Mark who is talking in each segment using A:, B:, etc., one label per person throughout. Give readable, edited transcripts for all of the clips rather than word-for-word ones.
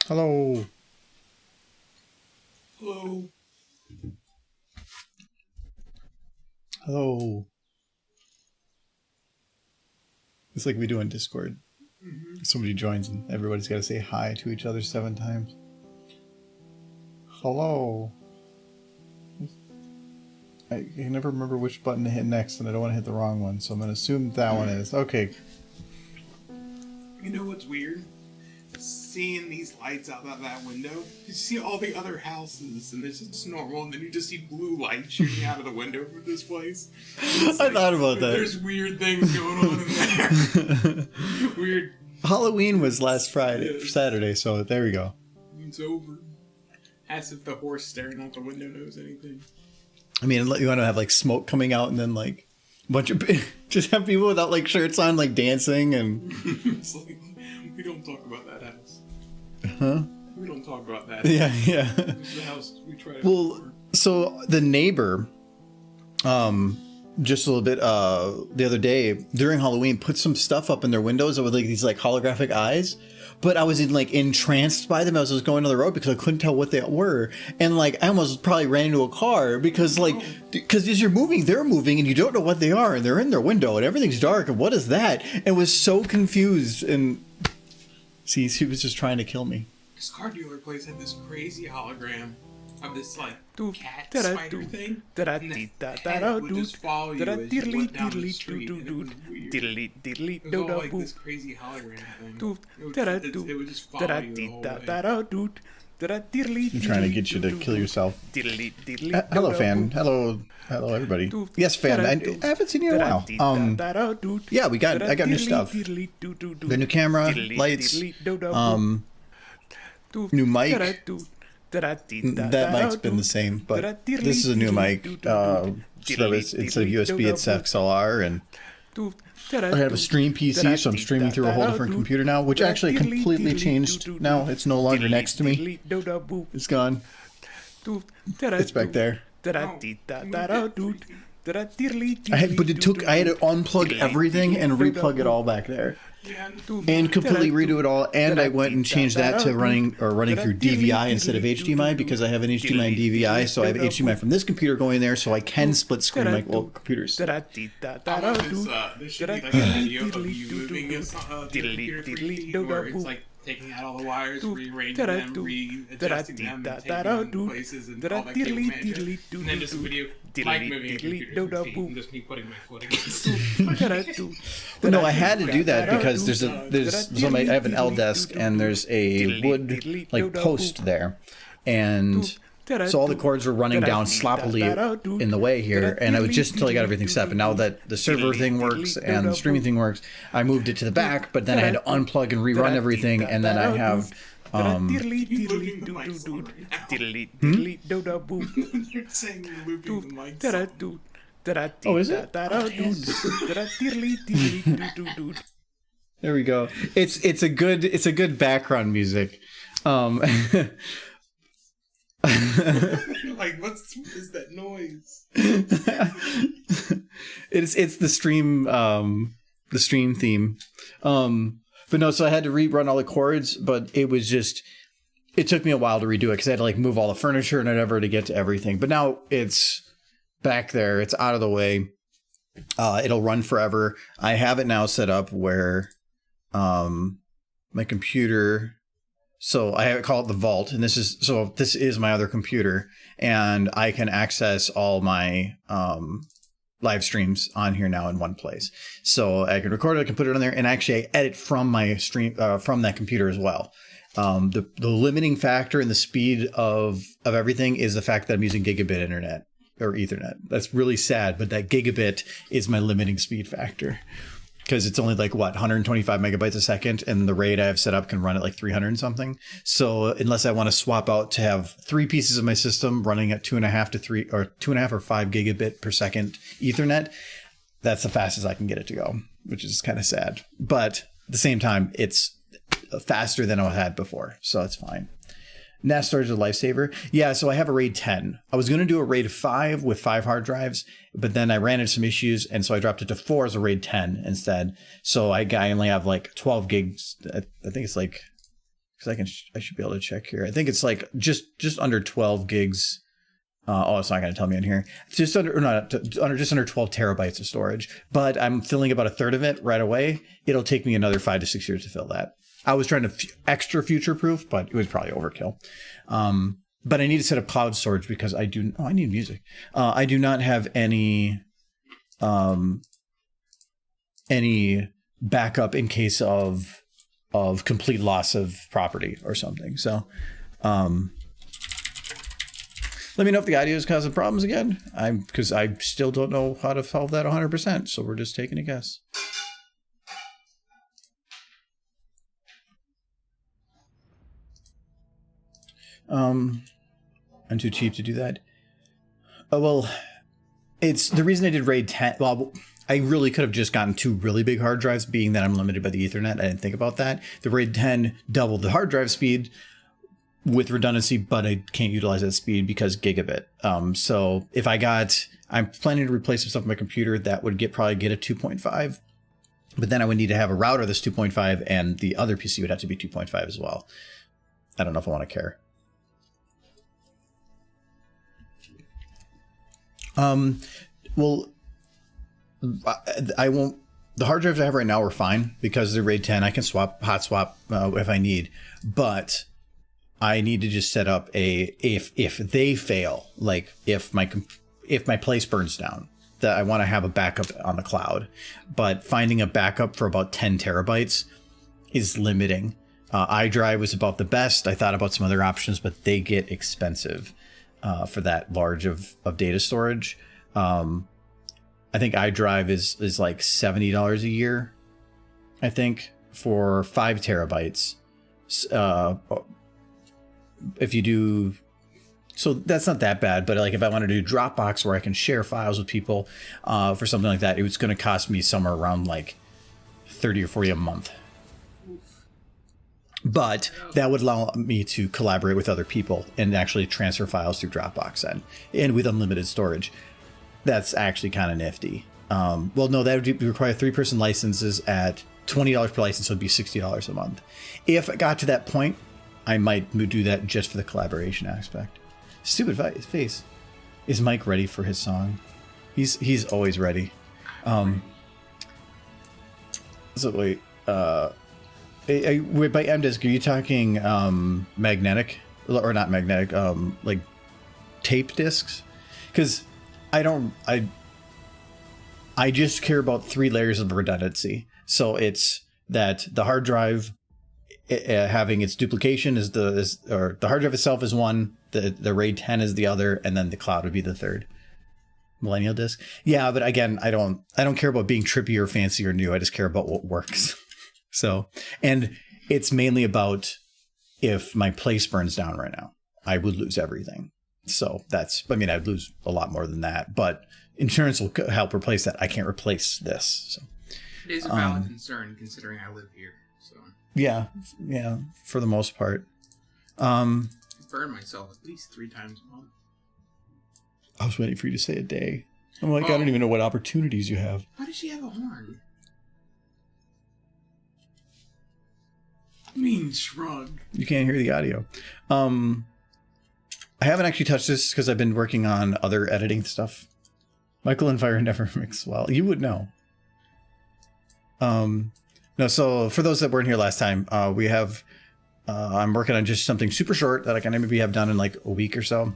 A: Hello.
B: Hello.
A: Hello. It's like we do on Discord. Somebody joins and everybody's got to say hi to each other 7 times. Hello. I can never remember which button to hit next, and I don't want to hit the wrong one, so I'm going to assume that one is. Okay.
B: You know what's weird? Seeing these lights out that window, you see all the other houses, and it's just normal, and then you just see blue light shooting out of the window from this place.
A: I thought about that.
B: There's weird things going on in there. Weird.
A: Halloween was last Saturday, so there we go.
B: It's over. As if the horse staring out the window knows anything.
A: I mean, you want to have like smoke coming out, and then like a bunch of just have people without like shirts on, like dancing, and
B: it's like we don't talk about that house.
A: Huh?
B: We don't talk about that.
A: Yeah.
B: This is the house we try to.
A: Well, so the neighbor, just a little bit, the other day during Halloween, put some stuff up in their windows with like these like holographic eyes. But I was entranced by them as I was going on the road because I couldn't tell what they were, and like I almost probably ran into a car because as you're moving, they're moving, and you don't know what they are, and they're in their window, and everything's dark, and what is that? And was so confused, and see, she was just trying to kill me.
B: This car dealer place had this crazy hologram of this like cat spider thing, and that head would just follow you as you went down the street, and it was weird. It was all like this crazy hologram thing. It would just follow you the whole way.
A: I'm trying to get you to kill yourself. Hello, fan. Hello, everybody. Yes, fan. I haven't seen you in a while. Yeah, I got new stuff. The new camera, lights, new mic. That mic's been the same, but this is a new mic. So it's a USB, it's XLR, and I have a stream PC, so I'm streaming through a whole different computer now, which actually completely changed now. It's no longer next to me. It's gone. It's back there. I had to unplug everything and replug it all back there. And completely redo it all, and I went and changed that to running through DVI instead of HDMI because I have an HDMI and DVI, so I have HDMI from this computer going there, so I can split screen my old computers.
B: There should be like a video of you moving a computer 3 feet, where it's like taking out all the wires, rearranging them, readjusting them, and taking them in places, and all that cable magic. And then just a video, like moving a computer's feet, and just me putting my foot against it.
A: Well, no, I had to do that because I have an L desk and there's a wood like post there, and so all the cords were running down sloppily in the way here, and I was just until I got everything set up. And now that the server thing works and the streaming thing works, I moved it to the back, but then I had to unplug and rerun everything, and then I have
B: You're saying you're looping the mics.
A: Oh, is it? There we go. It's a good background music.
B: Like, what is that noise?
A: It's the stream theme. But no, so I had to rerun all the chords, but it took me a while to redo it because I had to like move all the furniture and whatever to get to everything. But now it's back there, it's out of the way. It'll run forever. I have it now set up where my computer. So I have it called the Vault, and this is my other computer, and I can access all my live streams on here now in one place. So I can record it, I can put it on there, and actually I edit from my stream from that computer as well. The limiting factor in the speed of everything is the fact that I'm using gigabit internet or Ethernet. That's really sad, but that gigabit is my limiting speed factor. Because it's only like 125 megabytes a second, and the RAID I have set up can run at like 300 and something. So unless I want to swap out to have 3 pieces of my system running at 2.5 to 3 or 2.5 or 5 gigabit per second Ethernet, that's the fastest I can get it to go, which is kind of sad. But at the same time, it's faster than I had before, so it's fine. NAS storage is a lifesaver. Yeah, so I have a RAID 10. I was going to do a RAID 5 with 5 hard drives, but then I ran into some issues, and so I dropped it to 4 as a RAID 10 instead. So I only have like 12 gigs. I think it's like, because I should be able to check here. I think it's like just under 12 gigs. It's not going to tell me on here. Just under 12 terabytes of storage, but I'm filling about a third of it right away. It'll take me another 5 to 6 years to fill that. I was trying to extra future proof, but it was probably overkill. But I need to set up cloud storage because I need music. I do not have any backup in case of complete loss of property or something. So let me know if the audio is causing problems again. Because I still don't know how to solve that 100%. So we're just taking a guess. I'm too cheap to do that. Well, it's the reason I did RAID 10. Well, I really could have just gotten 2 really big hard drives, being that I'm limited by the Ethernet. I didn't think about that. The RAID 10 doubled the hard drive speed with redundancy, but I can't utilize that speed because gigabit. So if I'm planning to replace some stuff on my computer that would probably get a 2.5, but then I would need to have a router that's 2.5, and the other PC would have to be 2.5 as well. I don't know if I want to care. Well, I won't. The hard drives I have right now are fine because they're RAID 10. I can hot swap if I need, but I need to just set up if they fail, like if my place burns down, that I want to have a backup on the cloud. But finding a backup for about 10 terabytes is limiting. iDrive was about the best. I thought about some other options, but they get expensive. For that large of data storage. I think iDrive is like $70 a year, I think, for 5 terabytes. If you do, so that's not that bad, but like if I want to do Dropbox where I can share files with people for something like that, it was going to cost me somewhere around like 30 or 40 a month. But that would allow me to collaborate with other people and actually transfer files through Dropbox and with unlimited storage. That's actually kind of nifty. Well, no, that would require 3-person licenses at $20 per license, so it'd be $60 a month. If it got to that point, I might do that just for the collaboration aspect. Stupid face. Is Mike ready for his song? He's always ready. So wait. By M disk, are you talking magnetic or not magnetic? Like tape discs? Because I just care about 3 layers of redundancy. So it's that the hard drive having its duplication or the hard drive itself is one, the RAID 10 is the other, and then the cloud would be the third. Millennial disk. Yeah, but again, I don't care about being trippy or fancy or new. I just care about what works. So, and it's mainly about if my place burns down right now, I would lose everything. So I'd lose a lot more than that, but insurance will help replace that. I can't replace this. So
B: it is a valid concern considering I live here. So
A: yeah, for the most part.
B: I burn myself at least 3 times a month.
A: I was waiting for you to say a day. I'm like, I don't even know what opportunities you have.
B: Why does she have a horn? Mean shrug.
A: You can't hear the audio. I haven't actually touched this because I've been working on other editing stuff. Michael and Fire never mix well. You would know. No, so for those that weren't here last time, we have I'm working on just something super short that I can maybe have done in like a week or so.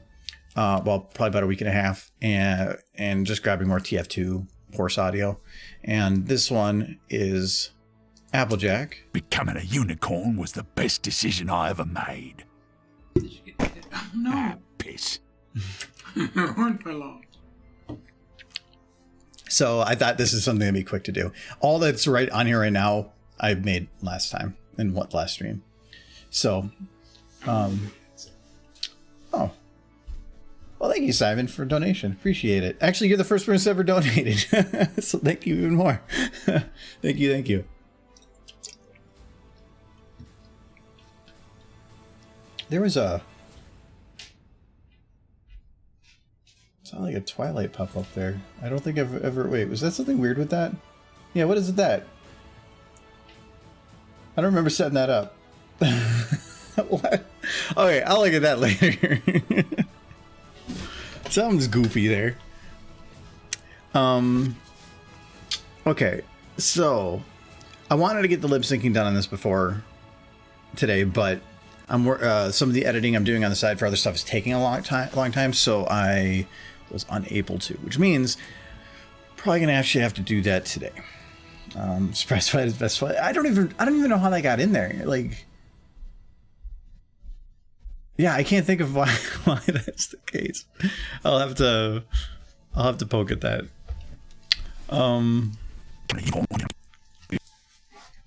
A: Well, probably about a week and a half, and just grabbing more TF2 horse audio. And this one is Applejack.
C: Becoming a unicorn was the best decision I ever made.
B: Oh, no.
C: Ah, piss.
B: Horn fell off.
A: So I thought this is something that'd be quick to do. All that's right on here right now, I made last time in last stream. So, oh, well, thank you, Simon, for a donation. Appreciate it. Actually, you're the first person ever donated, so thank you even more. Thank you. There was sounded like a Twilight pop up there. I don't think I've ever. Wait, was that something weird with that? Yeah, what is that? I don't remember setting that up. What? Okay, I'll look at that later. Something's goofy there. Okay, so I wanted to get the lip syncing done on this before today, but some of the editing I'm doing on the side for other stuff is taking a long time, so I was unable to, which means probably gonna actually have to do that today. Surprise fight is best fight. I don't even know how that got in there. Like, yeah, I can't think of why that's the case. I'll have to poke at that.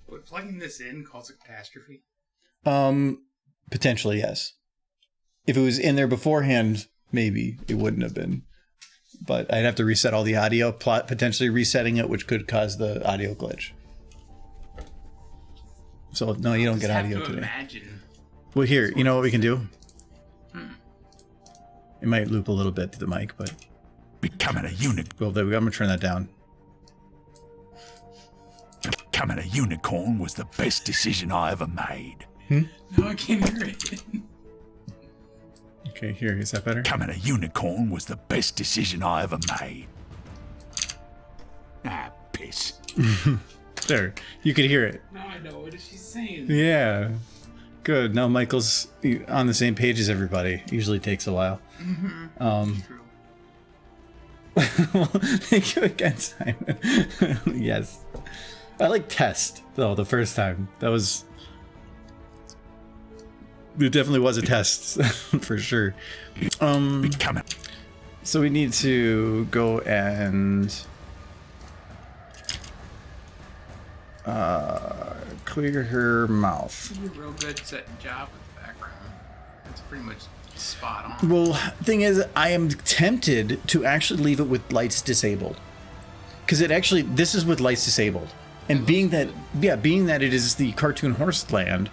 B: Would plugging this in cause a catastrophe?
A: Potentially, yes. If it was in there beforehand, maybe it wouldn't have been. But I'd have to reset all the audio, potentially resetting it, which could cause the audio glitch. So no, you don't get audio today.
B: Imagine.
A: Well, here, you know what we can do? It might loop a little bit to the mic, but
C: becoming a unicorn.
A: Well, there we go. I'm gonna turn that down.
C: Becoming a unicorn was the best decision I ever made.
B: No, I can't hear it.
A: Okay, here, is that better?
C: Becoming a unicorn was the best decision I ever made. Ah, piss.
A: There, you could hear it.
B: Now I know what she's saying.
A: Yeah, good. Now Michael's on the same page as everybody. Usually takes a while.
B: True.
A: Well, thank you again, Simon. Yes. I like test, though, the first time. It definitely was a test, for sure. So we need to go and clear her mouth.
B: You did a real good job with the background. That's pretty much spot on.
A: Well, thing is, I am tempted to actually leave it with lights disabled. Because this is with lights disabled. And being that it is the cartoon horse land,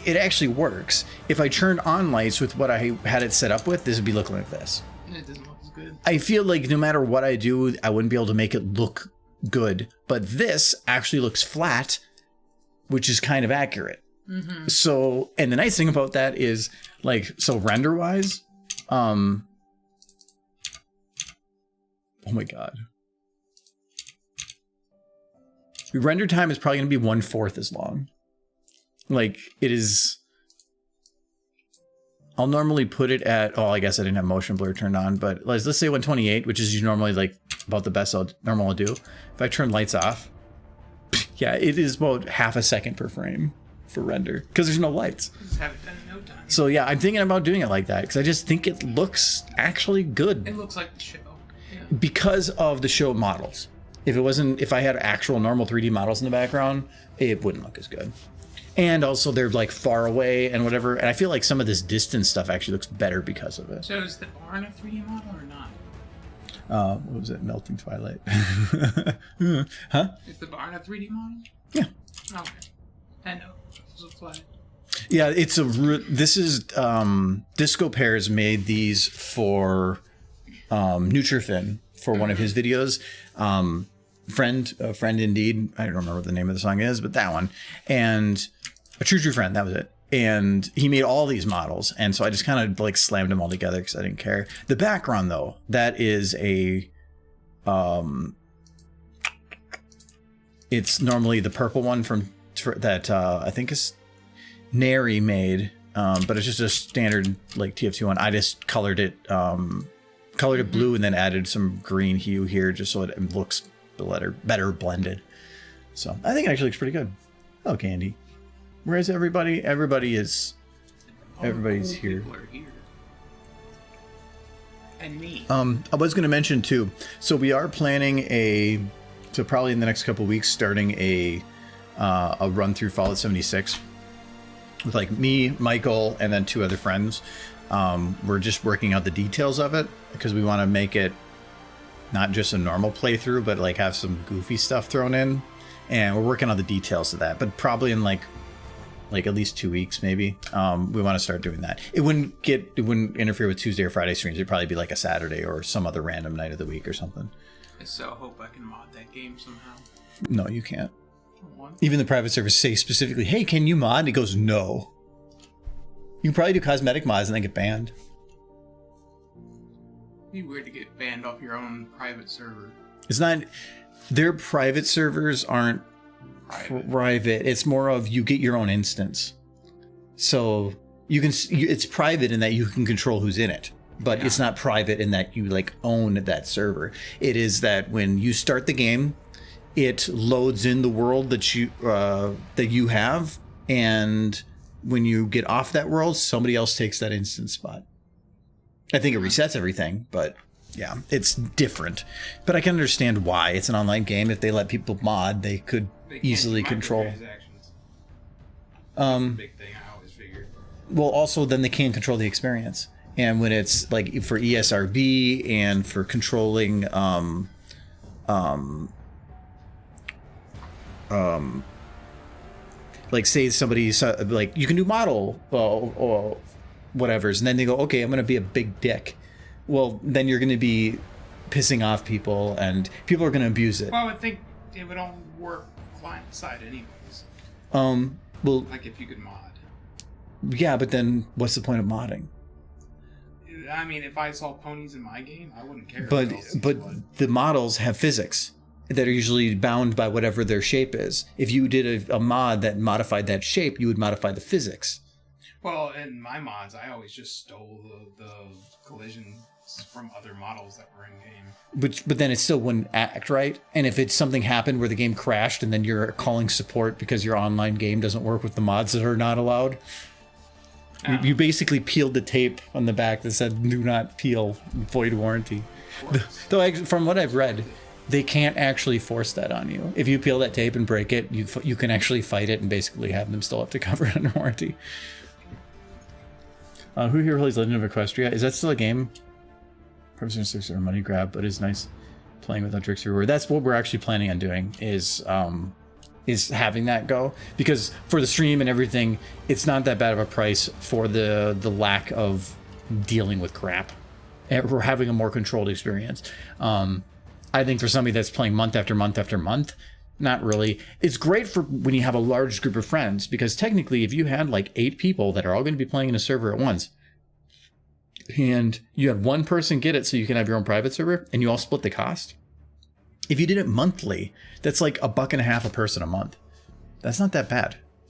A: it actually works. If I turned on lights with what I had it set up with, this would be looking like this.
B: It doesn't look as good.
A: I feel like no matter what I do, I wouldn't be able to make it look good. But this actually looks flat, which is kind of accurate. Mm-hmm. So, and the nice thing about that is, like, so render-wise, oh my god. Render time is probably going to be 1/4 as long. Like, it is... I'll normally put it at... Oh, I guess I didn't have motion blur turned on, but let's say 128, which is normally, like, about the best I'll do. If I turn lights off, yeah, it is about half a second per frame for render, because there's no lights.
B: Just have it done in no time.
A: So, yeah, I'm thinking about doing it like that, because I just think it looks actually good.
B: It looks like the show. Yeah.
A: Because of the show models. If I had actual normal 3D models in the background, it wouldn't look as good. And also they're like far away and whatever. And I feel like some of this distance stuff actually looks better because of it.
B: So is the barn a 3D model or not?
A: What was it? Melting Twilight. Huh?
B: Is the barn a 3D model?
A: Yeah.
B: Okay. I know. It was a flat.
A: Yeah, Disco Pears made these for Nutrifin for one of his videos. Friend indeed. I don't remember what the name of the song is, but that one. And A True Friend, that was it. And he made all these models, and so I just kind of like slammed them all together because I didn't care. The background, though, that is it's normally the purple one that I think is Neri made, but it's just a standard like TF2 one. I just colored it blue and then added some green hue here just so it looks better blended. So I think it actually looks pretty good. Oh, Candy. Whereas everybody's here.
B: People are here. And me.
A: I was going to mention too. So we are planning probably in the next couple of weeks starting a run through Fallout 76 with like me, Michael, and then 2 other friends. We're just working out the details of it because we want to make it not just a normal playthrough, but like have some goofy stuff thrown in. And we're working on the details of that, but probably in like at least 2 weeks, maybe. We want to start doing that. It wouldn't interfere with Tuesday or Friday streams. It'd probably be like a Saturday or some other random night of the week or something.
B: I so hope I can mod that game somehow.
A: No, you can't. Even the private servers say specifically, "Hey, can you mod?" And it goes, "No." You can probably do cosmetic mods and then get banned.
B: It'd be weird to get banned off your own private server.
A: It's not. Their private servers aren't private. It's more of you get your own instance. So you can. It's private in that you can control who's in it, but it's not private in that you like own that server. It is that when you start the game, it loads in the world that you have, and when you get off that world, somebody else takes that instance spot. I think it resets everything, but yeah, it's different. But I can understand why. It's an online game. If they let people mod, they could easily control.
B: That's the big thing I always figured.
A: Well, also then they can't control the experience. And when it's like for ESRB and for controlling like say somebody's like you can do model or whatever's, and then they go, okay, I'm gonna be a big dick. Well, then you're gonna be pissing off people and people are gonna abuse it.
B: Well, I would think it would all work client side anyways.
A: Well,
B: like if you could mod.
A: Yeah, but then what's the point of modding?
B: I mean, if I saw ponies in my game, I wouldn't care.
A: But the models have physics that are usually bound by whatever their shape is. If you did a mod that modified that shape, you would modify the physics.
B: Well, in my mods, I always just stole the collisions from other models that were in game.
A: But then it still wouldn't act right. And if it's something happened where the game crashed and then you're calling support because your online game doesn't work with the mods that are not allowed, you basically peeled the tape on the back that said "Do not peel, void warranty." Though from what I've read, they can't actually force that on you. If you peel that tape and break it, you can actually fight it and basically have them still have to cover it under warranty. Who here plays Legend of Equestria? Is that still a game? Professor 6 or money grab, but it's nice playing without tricks or reward. That's what we're actually planning on doing is having that go, because for the stream and everything, it's not that bad of a price for the lack of dealing with crap. We're having a more controlled experience. I think for somebody that's playing month after month after month, not really. It's great for when you have a large group of friends, because technically if you had like 8 people that are all going to be playing in a server at once, and you had one person get it so you can have your own private server, and you all split the cost. If you did it monthly, that's like $1.50 a person a month. That's not that bad.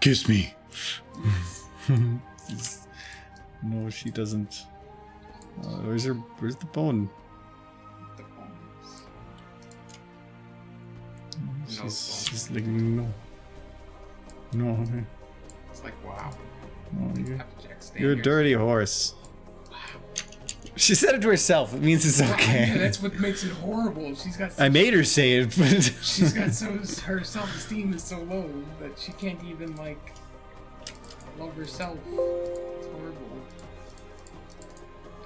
A: Kiss me. No, she doesn't. Where's the bone?
B: The bones.
A: She's like, no. No.
B: It's like, wow.
A: No, you're a dirty horse.
B: Wow.
A: She said it to herself. It means it's okay.
B: Yeah, that's what makes it horrible. She's got.
A: I made her say it, but
B: she's got her self-esteem is so low that she can't even like love herself. It's horrible.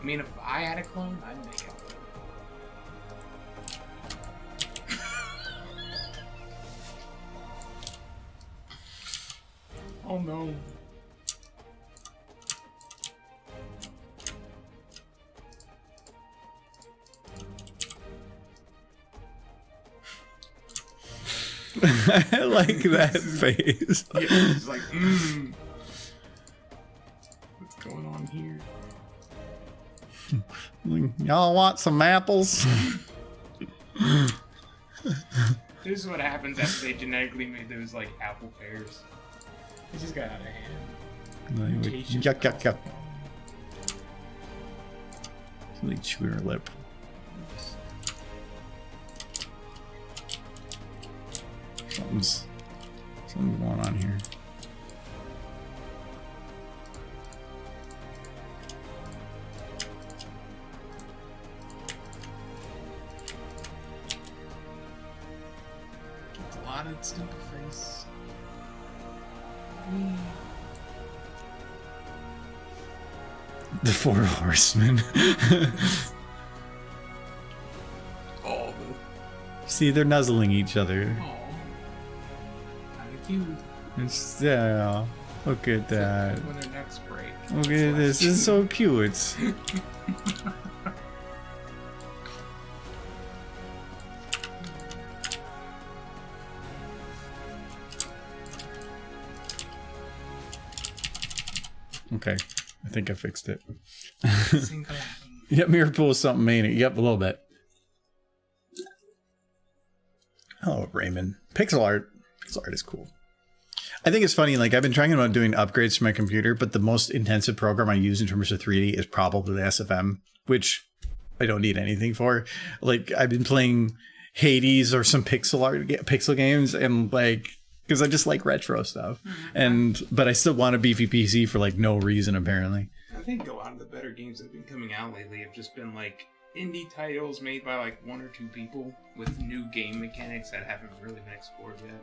B: I mean, if I had a clone, I'd make it. Oh no.
A: I like that face.
B: Yeah, it's like, what's going on here?
A: Y'all want some apples?
B: This is what happens after they genetically made those like apple pears. It just got out of hand.
A: Yuck, yuck, yuck. She's like chewing her lip. Something's going on here.
B: It's a lot of stupid face.
A: The Four Horsemen.
B: Oh,
A: See, they're nuzzling each other.
B: oh, kind of cute.
A: It's, yeah, look at that.
B: When their necks break.
A: Look at this. This is so cute. Okay, I think I fixed it. Yep, mirror pool is something, ain't it? Yep, a little bit. Oh, Raymond. Pixel art. Pixel art is cool. I think it's funny, like, I've been trying about doing upgrades to my computer, but the most intensive program I use in terms of 3D is probably the SFM, which I don't need anything for. Like, I've been playing Hades or some pixel games, and, like, because I just like retro stuff. But I still want a beefy PC for, like, no reason, apparently.
B: I think a lot of the better games that have been coming out lately have just been, like, indie titles made by, like, one or two people with new game mechanics that haven't really been explored yet.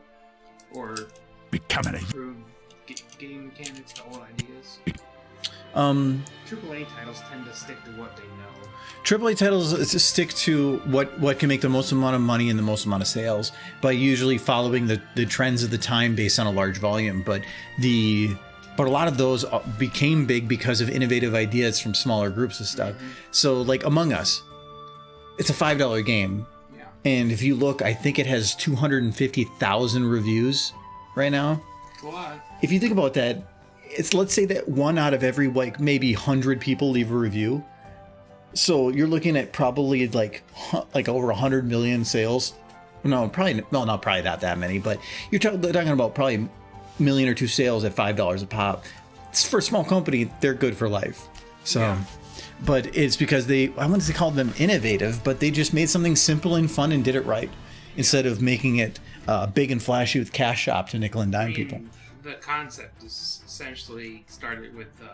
B: Or
C: Becoming a
B: improve game mechanics to old ideas. AAA titles tend to stick to what they know.
A: AAA titles stick to what can make the most amount of money and the most amount of sales by usually following the trends of the time based on a large volume. But a lot of those became big because of innovative ideas from smaller groups of stuff. So like Among Us, it's a $5 game.
B: Yeah.
A: And if you look, I think it has 250,000 reviews right now.
B: It's a lot.
A: If you think about that, let's say that 1 out of every like maybe 100 people leave a review. So you're looking at probably like over 100 million sales. Not probably not that many, but you're talking about probably a million or two sales at $5 a pop. For a small company, they're good for life. So, yeah. But it's because I wouldn't say call them innovative, but they just made something simple and fun and did it right instead of making it big and flashy with cash shop to nickel and dime people.
B: The concept is essentially started with the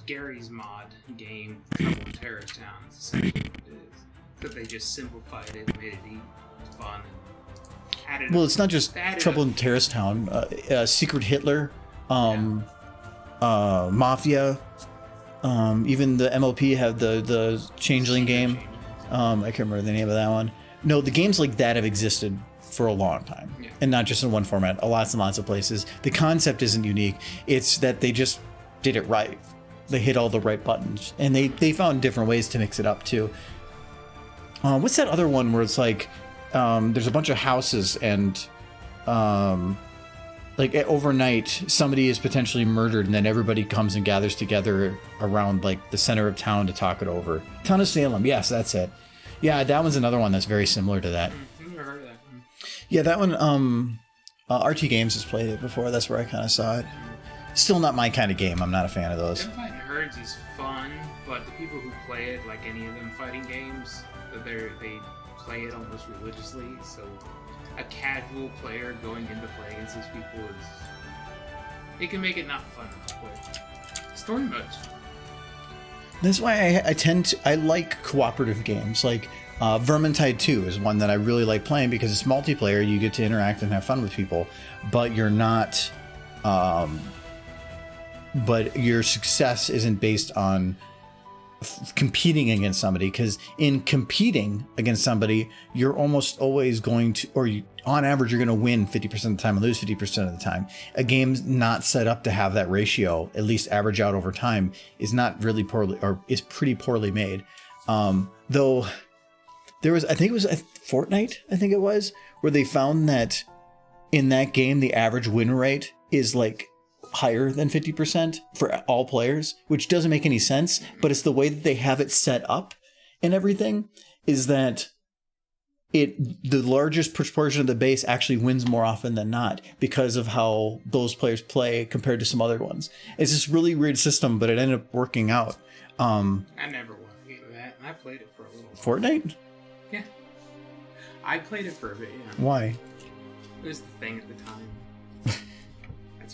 B: Gary's mod game, Trouble in Terrorist Town. It's essentially what it is. But they just simplified it, made it fun, and added.
A: Well, it's not just Trouble in Terrorist Town. Secret Hitler, Mafia, even the MLP had the Changeling game. I can't remember the name of that one. No, the games like that have existed for a long time, and not just in one format. Lots and lots of places. The concept isn't unique. It's that they just did it right. They hit all the right buttons, and they found different ways to mix it up too. What's that other one where it's like there's a bunch of houses and like overnight somebody is potentially murdered, and then everybody comes and gathers together around like the center of town to talk it over. Town of Salem, yes, that's it. Yeah, that one's another one that's very similar to that.
B: I've never heard of that one.
A: Yeah, that one. RT Games has played it before. That's where I kind of saw it. Still not my kind of game. I'm not a fan of those.
B: Gunfight Herds is fun, but the people who play it, like any of them fighting games, they play it almost religiously. So a casual player going in to play against these people it can make it not fun to play. Story modes.
A: That's why I like cooperative games. Like Vermintide 2 is one that I really like playing because it's multiplayer. You get to interact and have fun with people, but you're not. But your success isn't based on competing against somebody, because in competing against somebody, you're almost always going to, on average, you're going to win 50% of the time and lose 50% of the time. A game's not set up to have that ratio, at least average out over time, is not really poorly, or is pretty poorly made. Though there was, I think it was a Fortnite, where they found that in that game, the average win rate is like higher than 50% for all players, which doesn't make any sense, but it's the way that they have it set up and everything, is that the largest proportion of the base actually wins more often than not because of how those players play compared to some other ones. It's this really weird system, but it ended up working out.
B: I never won a game of that, and I played it for a little while.
A: Fortnite?
B: Yeah. I played it for a bit, yeah.
A: Why?
B: It was the thing at the time.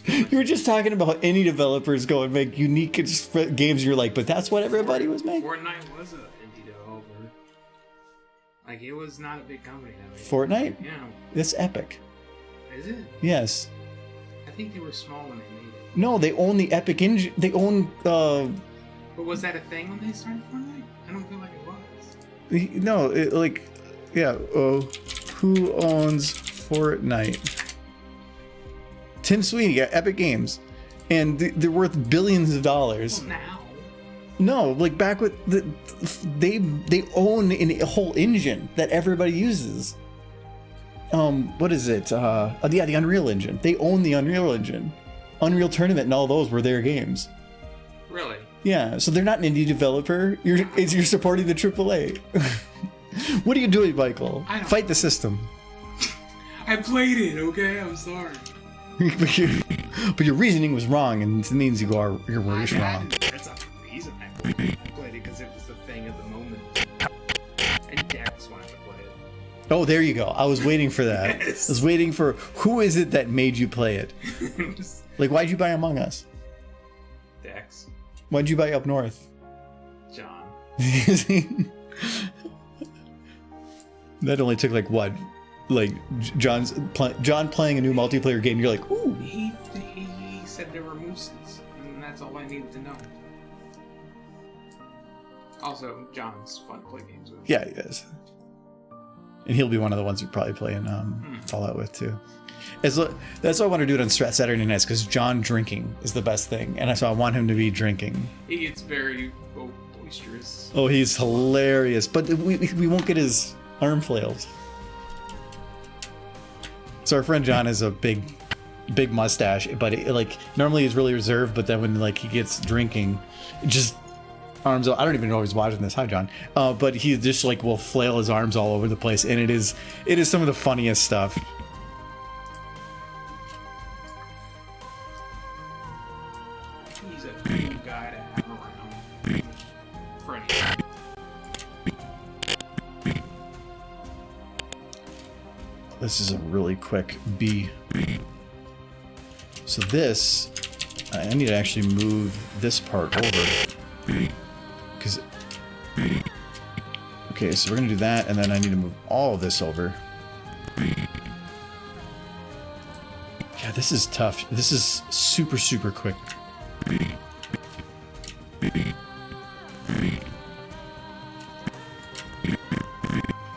A: You were just talking about any developers go and make unique games. You're like, but that's what everybody was making.
B: Fortnite was an indie developer. Like, it was not a big company.
A: Fortnite?
B: Yeah.
A: That's Epic.
B: Is it?
A: Yes.
B: I think they were small when they made it.
A: No, they own the Epic engine. They own.
B: But was that a thing when they started Fortnite? I don't feel like it was.
A: No, who owns Fortnite? Tim Sweeney at Epic Games, and they're worth billions of dollars.
B: Well, now.
A: No, like back with they own a whole engine that everybody uses. What is it? The Unreal Engine. They own the Unreal Engine. Unreal Tournament and all those were their games.
B: Really?
A: Yeah, so they're not an indie developer. You're supporting the AAA. What are you doing, Michael? Fight the system.
B: I played it. Okay, I'm sorry.
A: but your reasoning was wrong, and it means your word is wrong.
B: That's not the reason I played it, because it was the thing of the moment. And Dex wanted to play it.
A: Oh, there you go. I was waiting for that. Yes. I was waiting for who is it that made you play it? Like, why'd you buy Among Us?
B: Dex.
A: Why'd you buy Up North?
B: John.
A: That only took like what? Like John playing a new multiplayer game, you're like, ooh.
B: He said there were mooses, and that's all I needed to know. Also, John's fun to play games with.
A: Yeah, he is. And he'll be one of the ones we probably play in Fallout with too. That's why I want to do it on Saturday nights, because John drinking is the best thing, and so I want him to be drinking.
B: He gets very boisterous.
A: Oh, he's hilarious, but we won't get his arm flails. So our friend John has a big mustache, but normally he's really reserved, but then when he gets drinking, just arms. I don't even know if he's watching this. Hi, John. But he just will flail his arms all over the place, and it is some of the funniest stuff.
B: He's a cool guy to have around for anything.
A: This is a really quick B. So this, I need to actually move this part over. Because, okay, so we're going to do that, and then I need to move all of this over. Yeah, this is tough. This is super, super quick.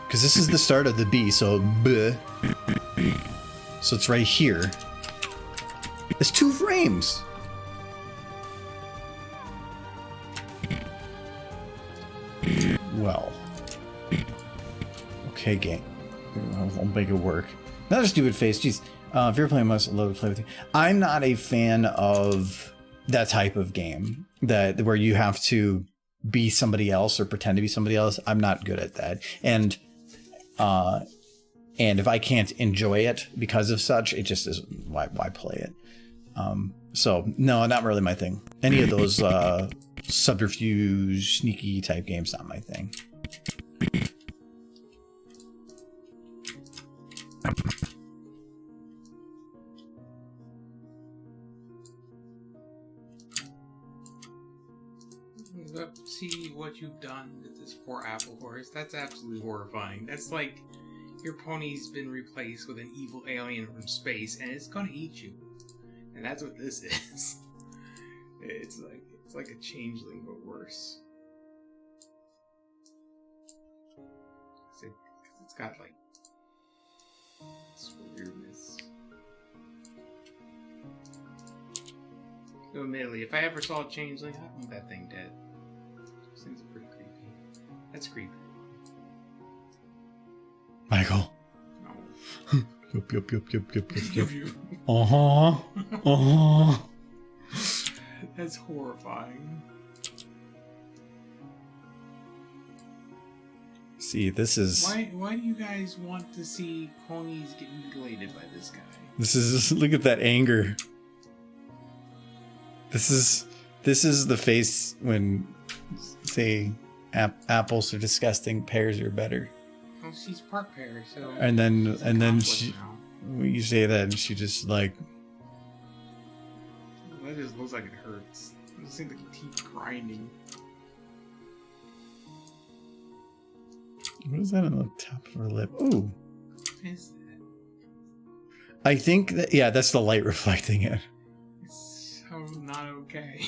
A: Because this is the start of the B, so B. So it's right here. It's 2 frames. Well. Okay, game. I'll make it work. Another stupid face. Jeez. If you're playing, I must love to play with you. I'm not a fan of that type of game where you have to be somebody else or pretend to be somebody else. I'm not good at that. And And if I can't enjoy it because of such, it just is why play it. So no, not really my thing. Any of those subterfuge, sneaky type games, not my thing.
B: See what you've done with this poor apple horse. That's absolutely horrifying. That's like your pony's been replaced with an evil alien from space, and it's gonna eat you. And that's what this is. It's like a changeling, but worse. It's got like this weirdness. So admittedly, if I ever saw a changeling, I'd want that thing dead. Those things are pretty creepy. That's creepy.
A: Michael.
B: No.
A: Yup. Uh-huh.
B: That's horrifying.
A: See, this is...
B: Why do you guys want to see ponies get mutilated by this guy?
A: This is... Look at that anger. This is the face when, say, apples are disgusting, pears are better.
B: Well, she's part pear, so...
A: And then she... When you say that, and she just, like...
B: That just looks like it hurts. It just seems like your teeth grinding.
A: What is that on the top of her lip? Ooh.
B: What is that?
A: I think that... Yeah, that's the light reflecting it.
B: It's so not okay.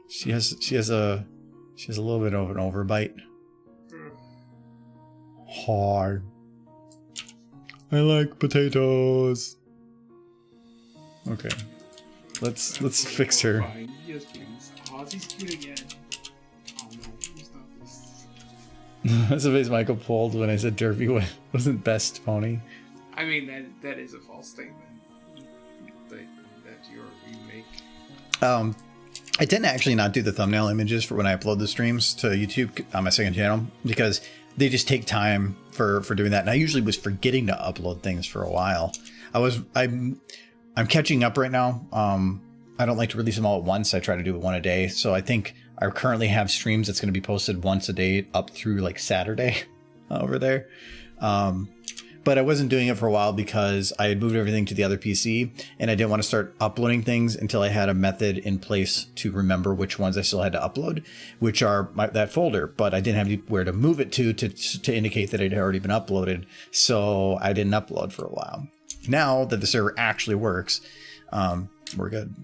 A: She has a little bit of an overbite. Hard. I like potatoes. Okay. Let's fix her.
B: Fine. Yes, please. Oh, she's cute again. Oh no, stop this.
A: That's the face Michael pulled when I said Derpy wasn't best pony.
B: I mean, that is a false statement. That's your remake.
A: I tend to actually not do the thumbnail images for when I upload the streams to YouTube on my second channel because they just take time for doing that. And I usually was forgetting to upload things for a while. I'm catching up right now. I don't like to release them all at once. I try to do it one a day. So I think I currently have streams that's going to be posted once a day up through like Saturday over there. But I wasn't doing it for a while because I had moved everything to the other PC and I didn't want to start uploading things until I had a method in place to remember which ones I still had to upload, which are that folder, but I didn't have where to move it to indicate that it had already been uploaded. So I didn't upload for a while. Now that the server actually works, we're good.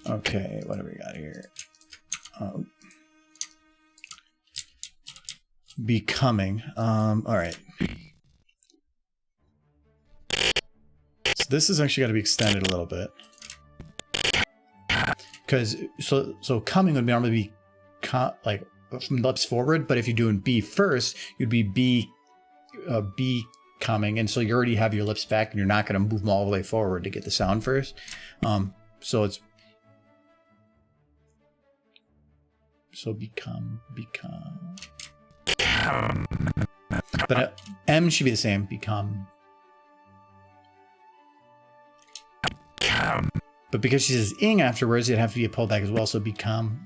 A: Okay, what do we got here? Becoming. All right. So this is actually got to be extended a little bit. Because so coming would normally be like from lips forward, but if you're doing B first, you'd be B coming, and so you already have your lips back, and you're not going to move them all the way forward to get the sound first. So it's become. But M should be the same. Become. But because she says ing afterwards, it'd have to be a pullback as well. So become.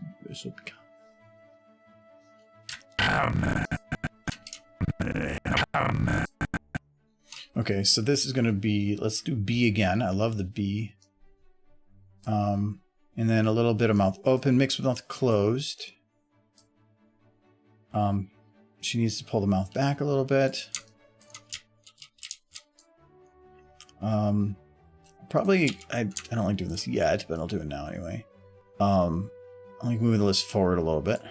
A: Okay, so this is going to be, let's do B again. I love the B. And then a little bit of mouth open mixed with mouth closed. She needs to pull the mouth back a little bit. Probably, I don't like doing this yet, but I'll do it now anyway. I like moving the list forward a little bit.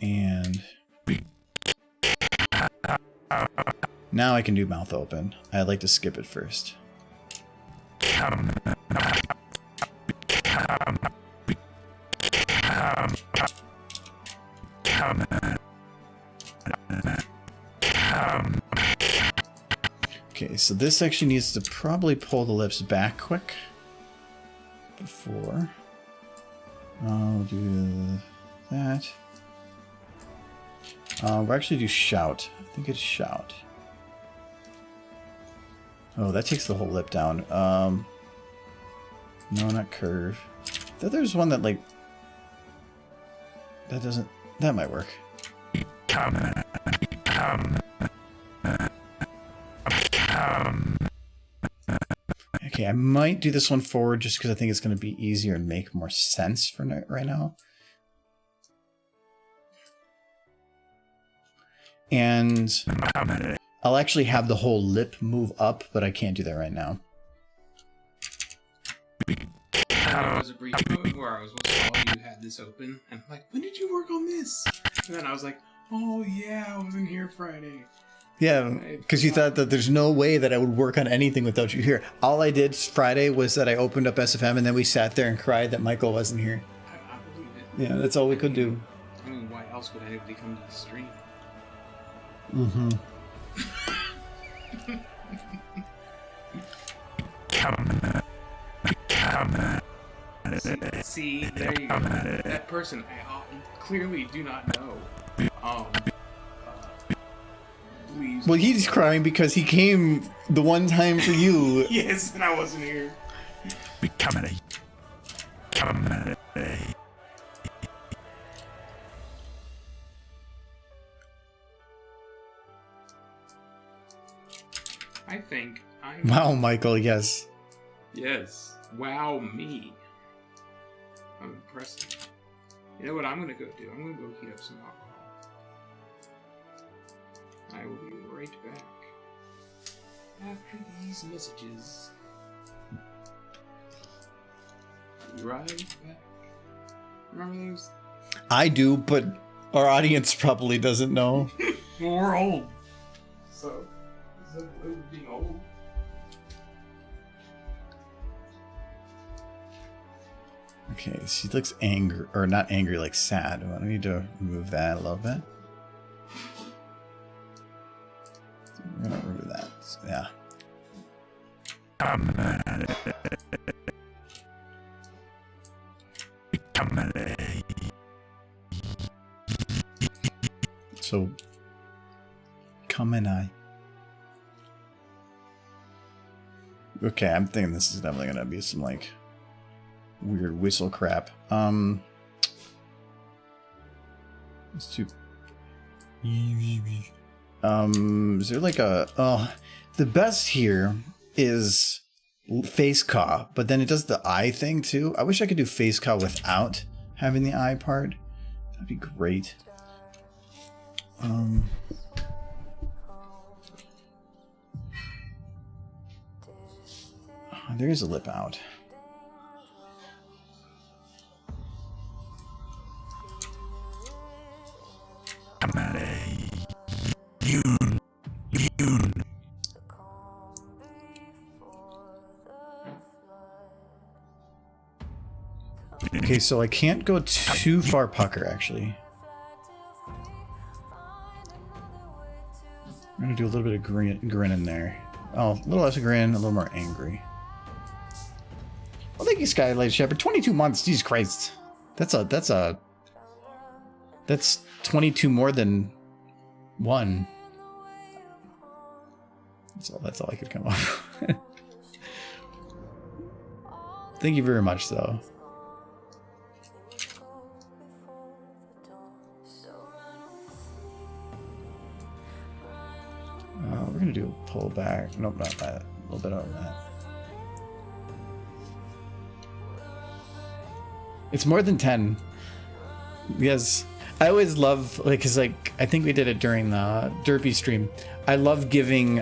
A: And now I can do mouth open. I'd like to skip it first. Okay, so this actually needs to probably pull the lips back quick before. I'll do that. We'll actually do shout. I think it's shout. Oh, that takes the whole lip down. No, not curve. I thought there's one that like that doesn't. That might work. Okay, I might do this one forward just because I think it's going to be easier and make more sense for right now. And I'll actually have the whole lip move up, but I can't do that right now.
B: There was a brief moment where I was while you had this open, and I'm like, when did you work on this? And then I was like, oh yeah, I wasn't here Friday.
A: Yeah, because you thought that there's no way that I would work on anything without you here. All I did Friday was that I opened up SFM and then we sat there and cried that Michael wasn't here.
B: I believe it.
A: Yeah, that's all we could do.
B: I mean, why else would anybody come to the stream?
A: Mm-hmm.
B: See, there you go. That person I clearly do not know. Please.
A: Well, he's crying because he came the one time for you.
B: Yes, and I wasn't here. I think I'm...
A: Wow, Michael, yes.
B: Yes. Wow me. I'm impressed. You know what I'm gonna go do? I'm gonna go heat up some alcohol. I will be right back. After these messages. Be right back. Remember those?
A: I do, but our audience probably doesn't know.
B: Well, we're old. So, is that being old?
A: Okay, she looks angry, or not angry, like sad. I need to remove that a little bit. We're gonna remove that. Yeah. So, come and I. Okay, I'm thinking this is definitely gonna be some like weird whistle crap. It's too. Is there like a the best here is face caw, but then it does the eye thing too. I wish I could do face caw without having the eye part. That'd be great. There is a lip out. Okay, so I can't go too far pucker, actually. I'm gonna do a little bit of grin in there. Oh, a little less grin, a little more angry. Well, thank you, Skylight Shepherd. 22 months, Jesus Christ. That's 22 more than one. That's all I could come up with. Thank you very much, though. We're gonna do a pull back. Nope, not that. A little bit over that. It's more than 10. Yes. I always love, like, cause like, I think we did it during the Derpy stream. I love giving,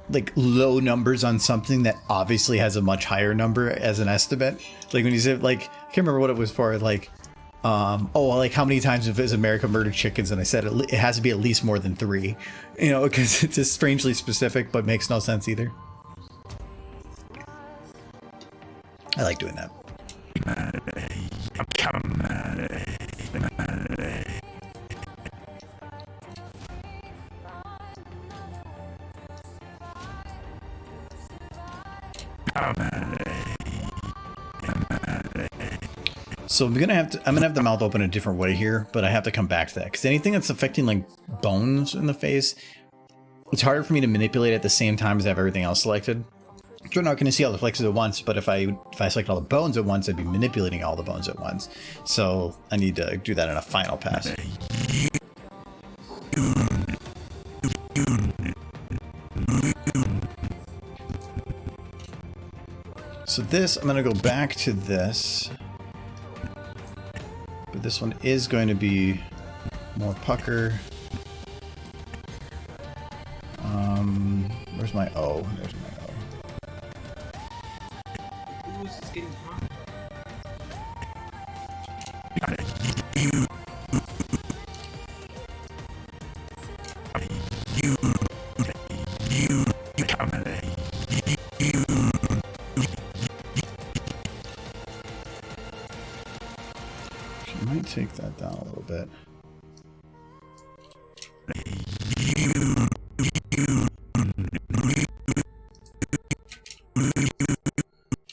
A: like low numbers on something that obviously has a much higher number as an estimate. Like when you say, like, I can't remember what it was for, like, like how many times has America murdered chickens? And I said it has to be at least more than 3, you know, because it's just strangely specific, but makes no sense either. I like doing that. So I'm gonna have the mouth open a different way here, but I have to come back to that because anything that's affecting like bones in the face, it's harder for me to manipulate at the same time as I have everything else selected. So we're not going to see all the flexes at once, but if I select all the bones at once, I'd be manipulating all the bones at once. So I need to do that in a final pass. So this, I'm going to go back to this. But this one is going to be more pucker. Where's my O? There's my O.
B: Ooh, this is getting hot.
A: She might take that down a little bit.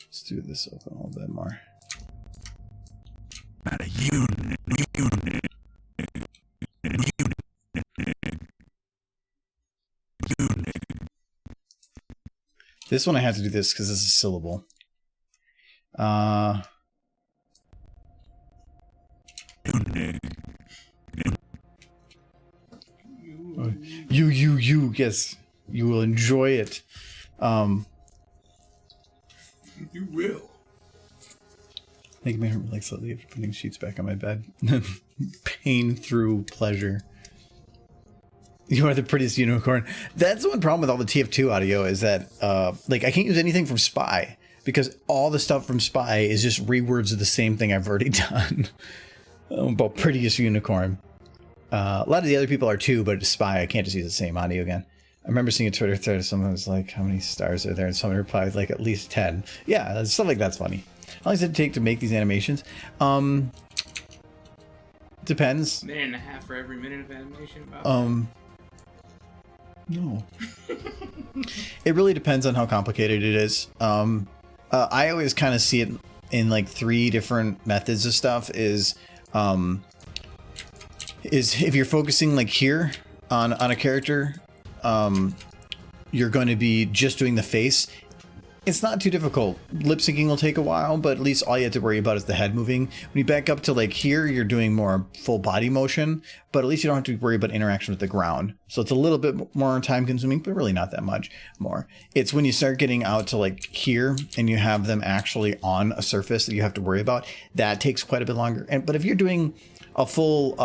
A: Let's do this open a little bit more. This one I have to do this because this is a syllable. You, yes. You will enjoy it.
B: You will.
A: Make me relax slightly after putting sheets back on my bed. Pain through pleasure. You are the prettiest unicorn. That's the one problem with all the TF2 audio is that, like, I can't use anything from Spy because all the stuff from Spy is just rewords of the same thing I've already done. About prettiest unicorn. A lot of the other people are too, but Spy, I can't just use the same audio again. I remember seeing a Twitter thread of someone was like, how many stars are there? And someone replied, like, at least 10. Yeah, stuff like that's funny. How long does it take to make these animations? Depends.
B: Minute and a half for every minute of animation. About
A: no. It really depends on how complicated it is. I always kind of see it in like 3 different methods of stuff is if you're focusing like here on a character, you're going to be just doing the face. It's not too difficult. Lip syncing will take a while, but at least all you have to worry about is the head moving. When you back up to like here, you're doing more full body motion, but at least you don't have to worry about interaction with the ground. So it's a little bit more time consuming, but really not that much more. It's when you start getting out to like here and you have them actually on a surface that you have to worry about. That takes quite a bit longer. But if you're doing a full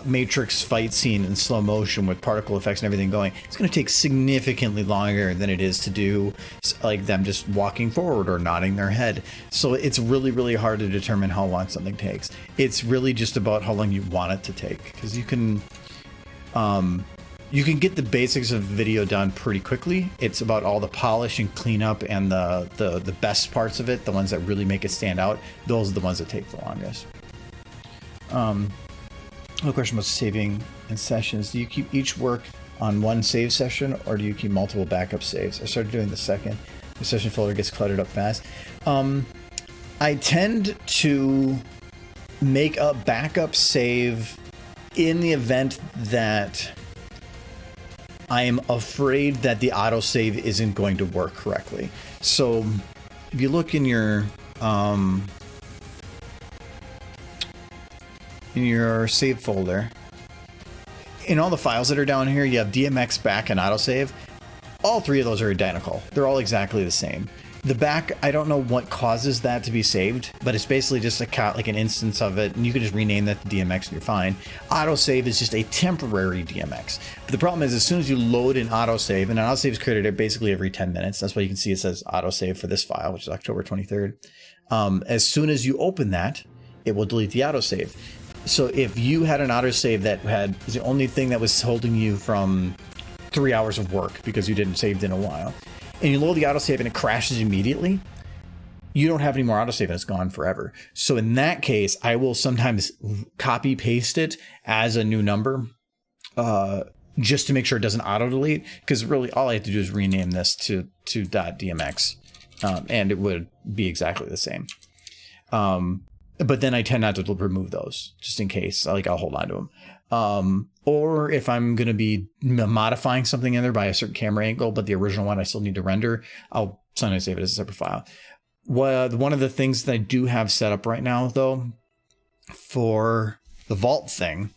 A: Matrix fight scene in slow motion with particle effects and everything going, it's going to take significantly longer than it is to do like them just walking forward or nodding their head. So it's really, really hard to determine how long something takes. It's really just about how long you want it to take, because you can get the basics of video done pretty quickly. It's about all the polish and cleanup and the best parts of it, the ones that really make it stand out. Those are the ones that take the longest. The question about saving in sessions. Do you keep each work on one save session or do you keep multiple backup saves? I started doing the second. The session folder gets cluttered up fast. I tend to make a backup save in the event that I am afraid that the autosave isn't going to work correctly. So if you look in your save folder, in all the files that are down here, you have DMX, back, and autosave. All 3 of those are identical. They're all exactly the same. The back, I don't know what causes that to be saved, but it's basically just like an instance of it, and you can just rename that to DMX and you're fine. Autosave is just a temporary DMX. But the problem is, as soon as you load an autosave, and an autosave is created basically every 10 minutes. That's why you can see it says autosave for this file, which is October 23rd. As soon as you open that, it will delete the autosave. So if you had an autosave that is the only thing that was holding you from 3 hours of work because you didn't save in a while, and you load the autosave and it crashes immediately, you don't have any more autosave and it's gone forever. So in that case, I will sometimes copy paste it as a new number, just to make sure it doesn't auto delete, because really all I have to do is rename this to .dmx and it would be exactly the same. But then I tend not to remove those just in case. Like I'll hold on to them. Or if I'm going to be modifying something in there by a certain camera angle, but the original one I still need to render, I'll sometimes save it as a separate file. One of the things that I do have set up right now, though, for the vault thing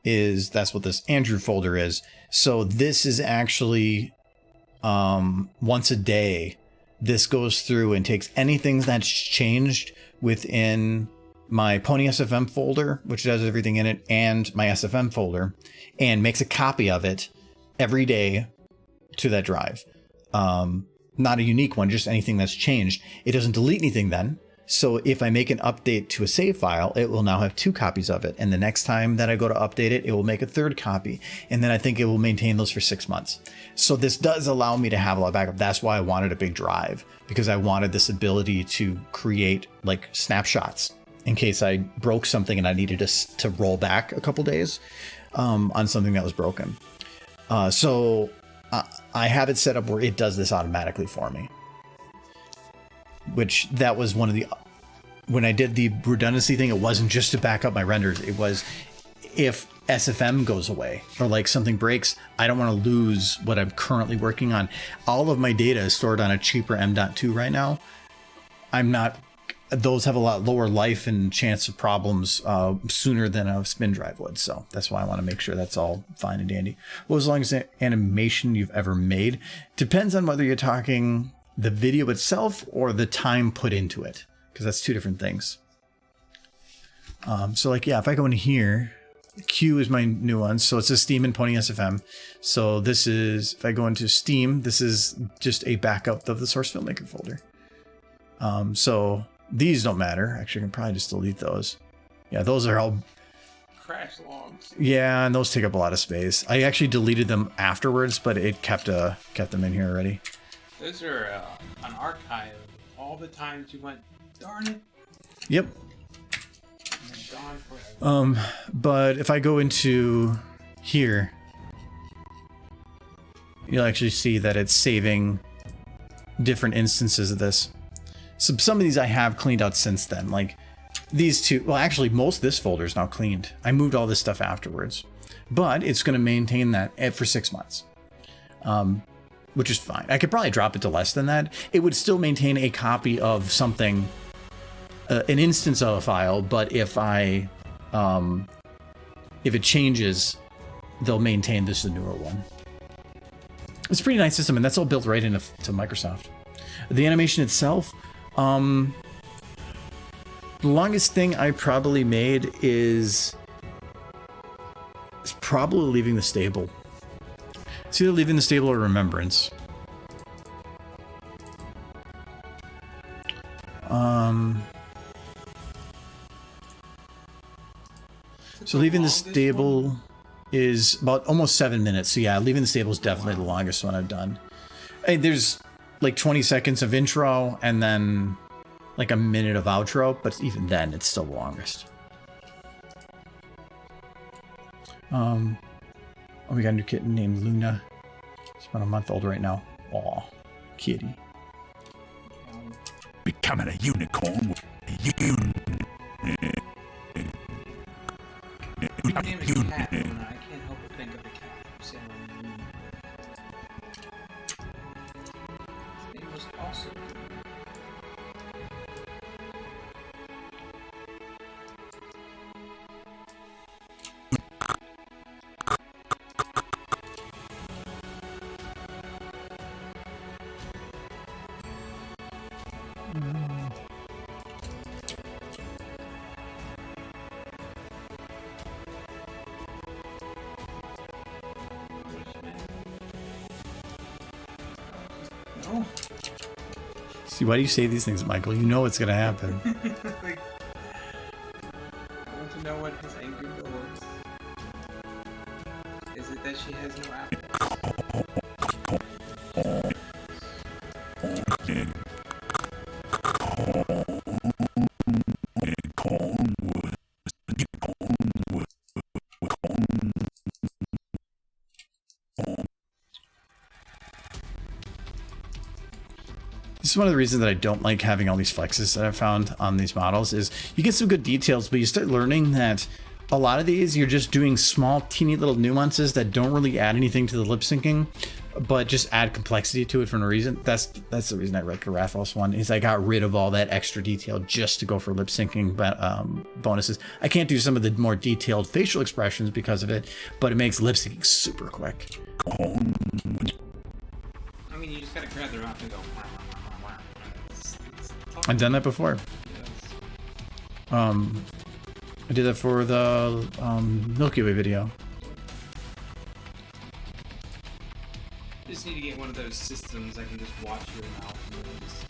A: is that's what this Andrew folder is. So this is actually once a day. This goes through and takes anything that's changed within my Pony SFM folder, which has everything in it, and my SFM folder, and makes a copy of it every day to that drive. Not a unique one, just anything that's changed. It doesn't delete anything then. So if I make an update to a save file, it will now have 2 copies of it. And the next time that I go to update it, it will make a 3rd copy. And then I think it will maintain those for 6 months. So this does allow me to have a lot of backup. That's why I wanted a big drive, because I wanted this ability to create like snapshots in case I broke something and I needed to roll back a couple days on something that was broken. So I have it set up where it does this automatically for me. Which that was one of the, when I did the redundancy thing, it wasn't just to back up my renders. It was if SFM goes away or like something breaks, I don't want to lose what I'm currently working on. All of my data is stored on a cheaper M.2 right now. Those have a lot lower life and chance of problems sooner than a spin drive would. So that's why I want to make sure that's all fine and dandy. Well, as long as the animation you've ever made depends on whether you're talking the video itself or the time put into it, because that's 2 different things. So like, yeah, if I go in here, Q is my new one. So it's a Steam and Pony SFM. So this is, if I go into Steam, this is just a backup of the source filmmaker folder. So these don't matter. Actually, I can probably just delete those. Yeah, those are all
B: crash logs.
A: Yeah, and those take up a lot of space. I actually deleted them afterwards, but it kept them in here already.
B: Those are an archive of all the times you went, darn it.
A: Yep.
B: Gone forever.
A: But if I go into here, you'll actually see that it's saving different instances of this. So some of these I have cleaned out since then. Like these 2, well, actually most of this folder is now cleaned. I moved all this stuff afterwards, but it's going to maintain that for 6 months. Which is fine. I could probably drop it to less than that. It would still maintain a copy of something, an instance of a file, but if it changes, they'll maintain this the newer one. It's a pretty nice system, and that's all built right into Microsoft. The animation itself, the longest thing I probably made is probably leaving the stable. It's either leaving the stable or Remembrance. So leaving the stable is about almost 7 minutes. So yeah, leaving the stable is definitely the longest one I've done. Hey, there's like 20 seconds of intro and then like a minute of outro, but even then it's still the longest. Oh, we got a new kitten named Luna. She's about a month old right now. Aw, kitty.
C: Becoming a unicorn.
B: You name a cat, Luna. I can't help but think of the cat from Sailor Moon. His name was also
A: See, why do you say these things, Michael? You know what's gonna happen.
B: like, I want to know what his angry bill is. Is it that she has no apple?
A: is one of the reasons that I don't like having all these flexes that I've found on these models is you get some good details, but you start learning that a lot of these you're just doing small, teeny little nuances that don't really add anything to the lip syncing, but just add complexity to it for no reason. That's the reason I like the Rathos one is I got rid of all that extra detail just to go for lip syncing bonuses. I can't do some of the more detailed facial expressions because of it, but it makes lip syncing super quick.
B: I mean, you just gotta grab their mouth and go. Wah, wah, wah, wah. It's
A: I've done that before.
B: Yes.
A: I did that for the Milky Way video.
B: You just need to get one of those systems that can just watch your mouth moves.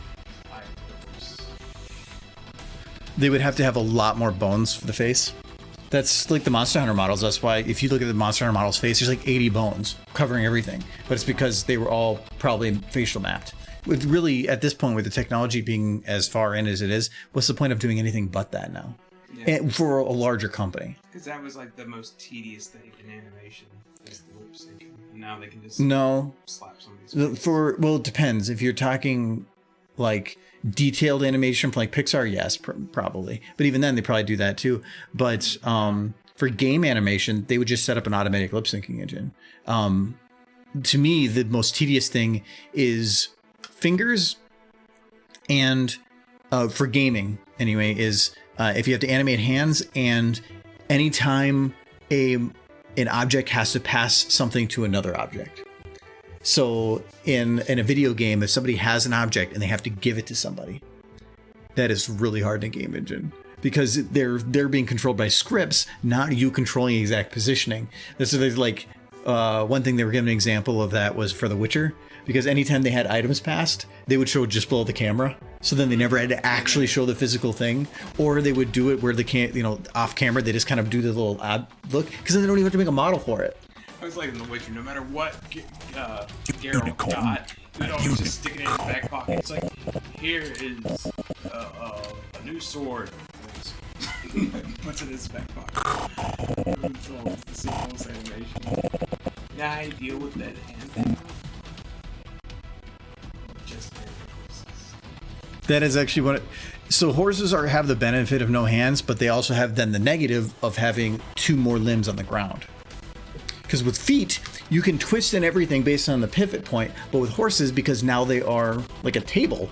A: They would have to have a lot more bones for the face. That's like the Monster Hunter models. That's why if you look at the Monster Hunter model's face, there's like 80 bones covering everything. But it's because they were all probably facial mapped. With really, at this point, with the technology being as far in as it is, what's the point of doing anything but that now? Yeah. And for a larger company.
B: Because that was like the most tedious thing in animation, is the lip syncing. And now they can just slap somebody's face.
A: Well, it depends. If you're talking like detailed animation from like Pixar, yes, probably. But even then, they probably do that too. But for game animation, they would just set up an automatic lip syncing engine. To me, the most tedious thing is fingers, and for gaming anyway, is if you have to animate hands, and anytime an object has to pass something to another object. So in a video game, if somebody has an object and they have to give it to somebody, that is really hard in a game engine because they're being controlled by scripts, not you controlling exact positioning. This is like one thing they were giving an example of that was for The Witcher, because anytime they had items passed, they would show just below the camera. So then they never had to actually show the physical thing, or they would do it where they can't, off camera, they just kind of do the little look, because then they don't even have to make a model for it.
B: I was like in The Witcher, no matter what Geralt got, he'd always just stick it in his back pocket. It's like, here is a new sword. Puts it in his back pocket. It's almost the sequence animation. Now I deal with that hand thing. Just horses.
A: That is actually what. So horses have the benefit of no hands, but they also have then the negative of having 2 more limbs on the ground. Because with feet, you can twist and everything based on the pivot point, but with horses, because now they are like a table,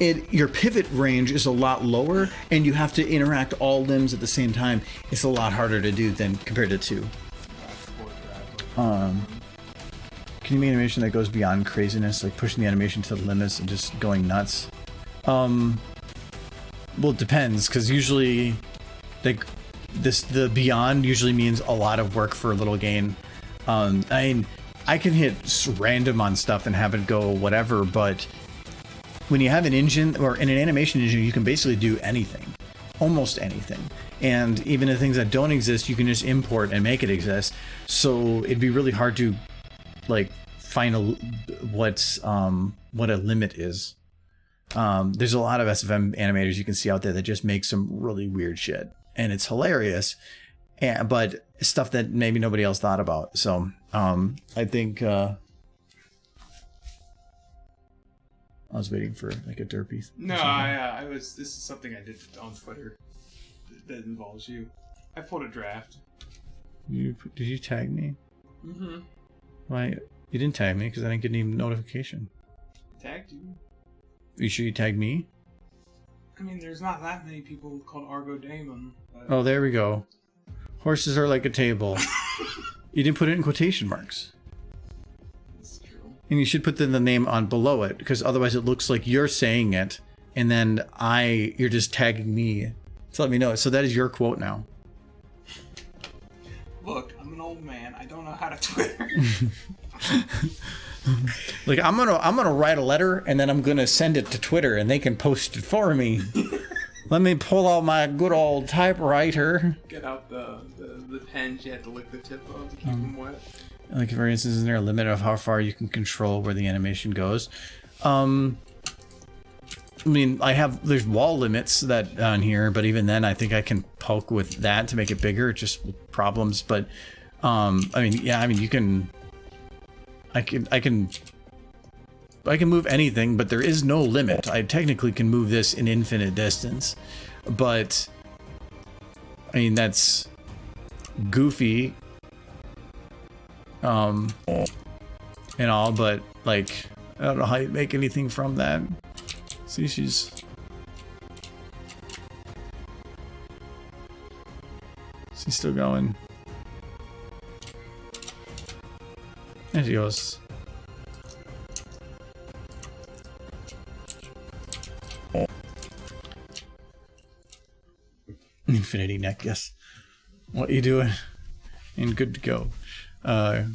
A: your pivot range is a lot lower, and you have to interact all limbs at the same time. It's a lot harder to do than compared to 2. Can you make animation that goes beyond craziness, like pushing the animation to the limits and just going nuts? Well, it depends, because usually the beyond usually means a lot of work for a little gain. I can hit random on stuff and have it go whatever, but when you have an engine, or in an animation engine, you can basically do anything, almost anything. And even the things that don't exist, you can just import and make it exist. So it'd be really hard to like find what a limit is. There's a lot of SFM animators you can see out there that just make some really weird shit, and it's hilarious, but stuff that maybe nobody else thought about. So I think I was waiting for like a derpy.
B: No, I was. This is something I did on Twitter that involves you. I pulled a draft.
A: Did you tag me?
B: Mm-hmm.
A: Why? You didn't tag me because I didn't get any notification.
B: Tagged you.
A: Are you sure you tagged me?
B: I mean, there's not that many people called Argo Damon.
A: Oh, there we go. Horses are like a table. You didn't put it in quotation marks.
B: That's true.
A: And you should put the name on below it, because otherwise it looks like you're saying it, and then you're just tagging me to let me know. So that is your quote now.
B: Look, I'm an old man. I don't know how to Twitter.
A: Like I'm gonna write a letter, and then I'm gonna send it to Twitter, and they can post it for me. Let me pull out my good old typewriter.
B: Get out the pens you had to lick the tip of to keep them wet.
A: Like, for instance, is there a limit of how far you can control where the animation goes? I mean, there's wall limits that on here, but even then, I think I can poke with that to make it bigger, just with problems. But I mean, yeah, I mean, you can. I can I can move anything, but there is no limit. I technically can move this an infinite distance, but I mean, that's goofy, and all, but like, I don't know how you make anything from that. See, she's still going. There she goes. Infinity neck, yes. What you doing? And good to go.
B: Dark,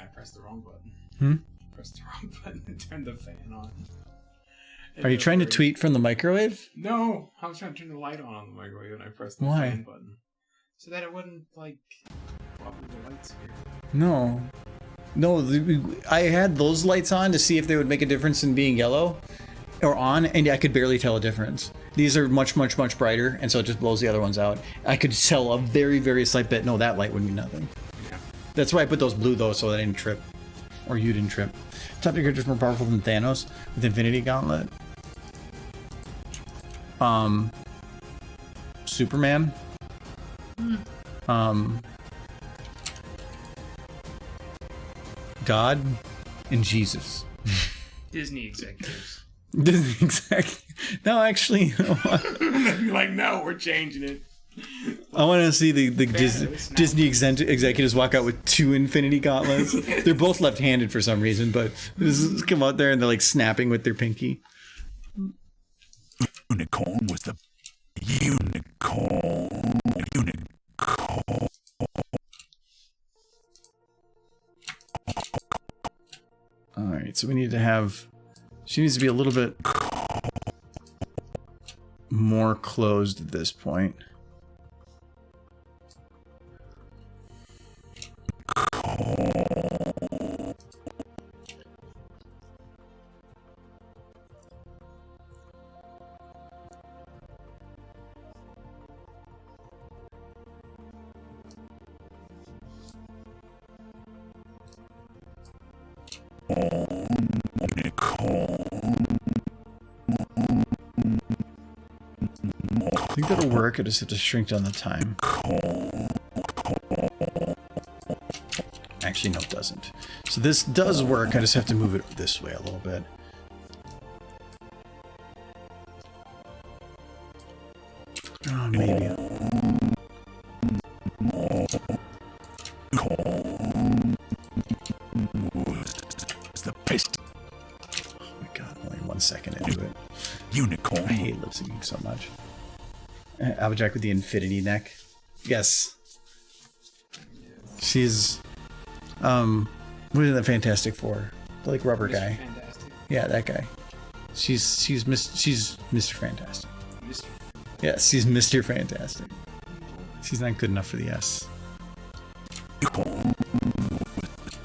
B: I pressed the wrong button. Pressed the wrong button and turned the fan on.
A: Are you trying to tweet from the microwave?
B: No, I was trying to turn the light on the microwave and I pressed the fan button. So that it wouldn't, like, bubble the lights here.
A: No. No, I had those lights on to see if they would make a difference in being yellow or on, and I could barely tell a difference. These are much, much, much brighter, and so it just blows the other ones out. I could tell a very, very slight bit. No, that light would mean nothing.
B: Yeah.
A: That's why I put those blue, though, so that I didn't trip. Or you didn't trip. Top tier characters more powerful than Thanos with Infinity Gauntlet. Superman. God and Jesus.
B: Disney executives.
A: Disney executives. No, actually, you know what?
B: Like, no, we're changing it.
A: I want to see the Disney executives walk out with 2 Infinity Gauntlets. They're both left-handed for some reason, but just come out there and they're like snapping with their pinky.
C: Unicorn was the unicorn.
A: All right, so we need to have. She needs to be a little bit more closed at this point. I think that'll work. I just have to shrink down the time. Actually, no, it doesn't. So this does work. I just have to move it this way a little bit. Oh, maybe.
C: The best.
A: Oh my god, only 1 second into it.
C: Unicorn.
A: I hate lip syncing so much. Applejack with the Infinity neck. Yes. She's what is that Fantastic Four? The like rubber
B: Mr.
A: guy.
B: Fantastic.
A: Yeah, that guy. She's Mr. Fantastic.
B: Mr.
A: Yes, she's Mr. Fantastic. She's not good enough for the S.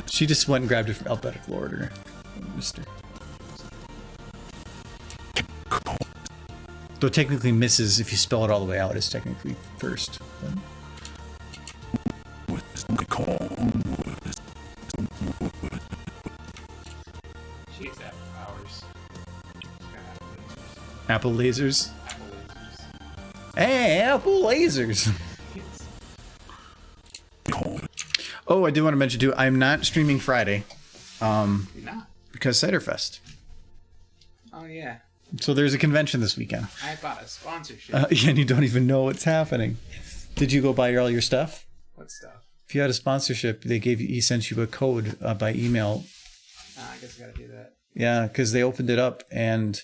A: She just went and grabbed it from alphabetical order. Mr. Though technically Mrs., if you spell it all the way out, is technically first. But...
B: She gets apple powers.
A: Apple lasers.
B: Apple lasers.
A: Hey, apple lasers! Oh, I do want to mention too, I'm not streaming Friday.
B: You're not?
A: Because Ciderfest.
B: Oh, yeah.
A: So there's a convention this weekend.
B: I bought a sponsorship.
A: Yeah, and you don't even know what's happening. Did you go buy all your stuff?
B: What stuff?
A: If you had a sponsorship, he sent you a code by email.
B: I guess I gotta do that.
A: Yeah, because they opened it up, and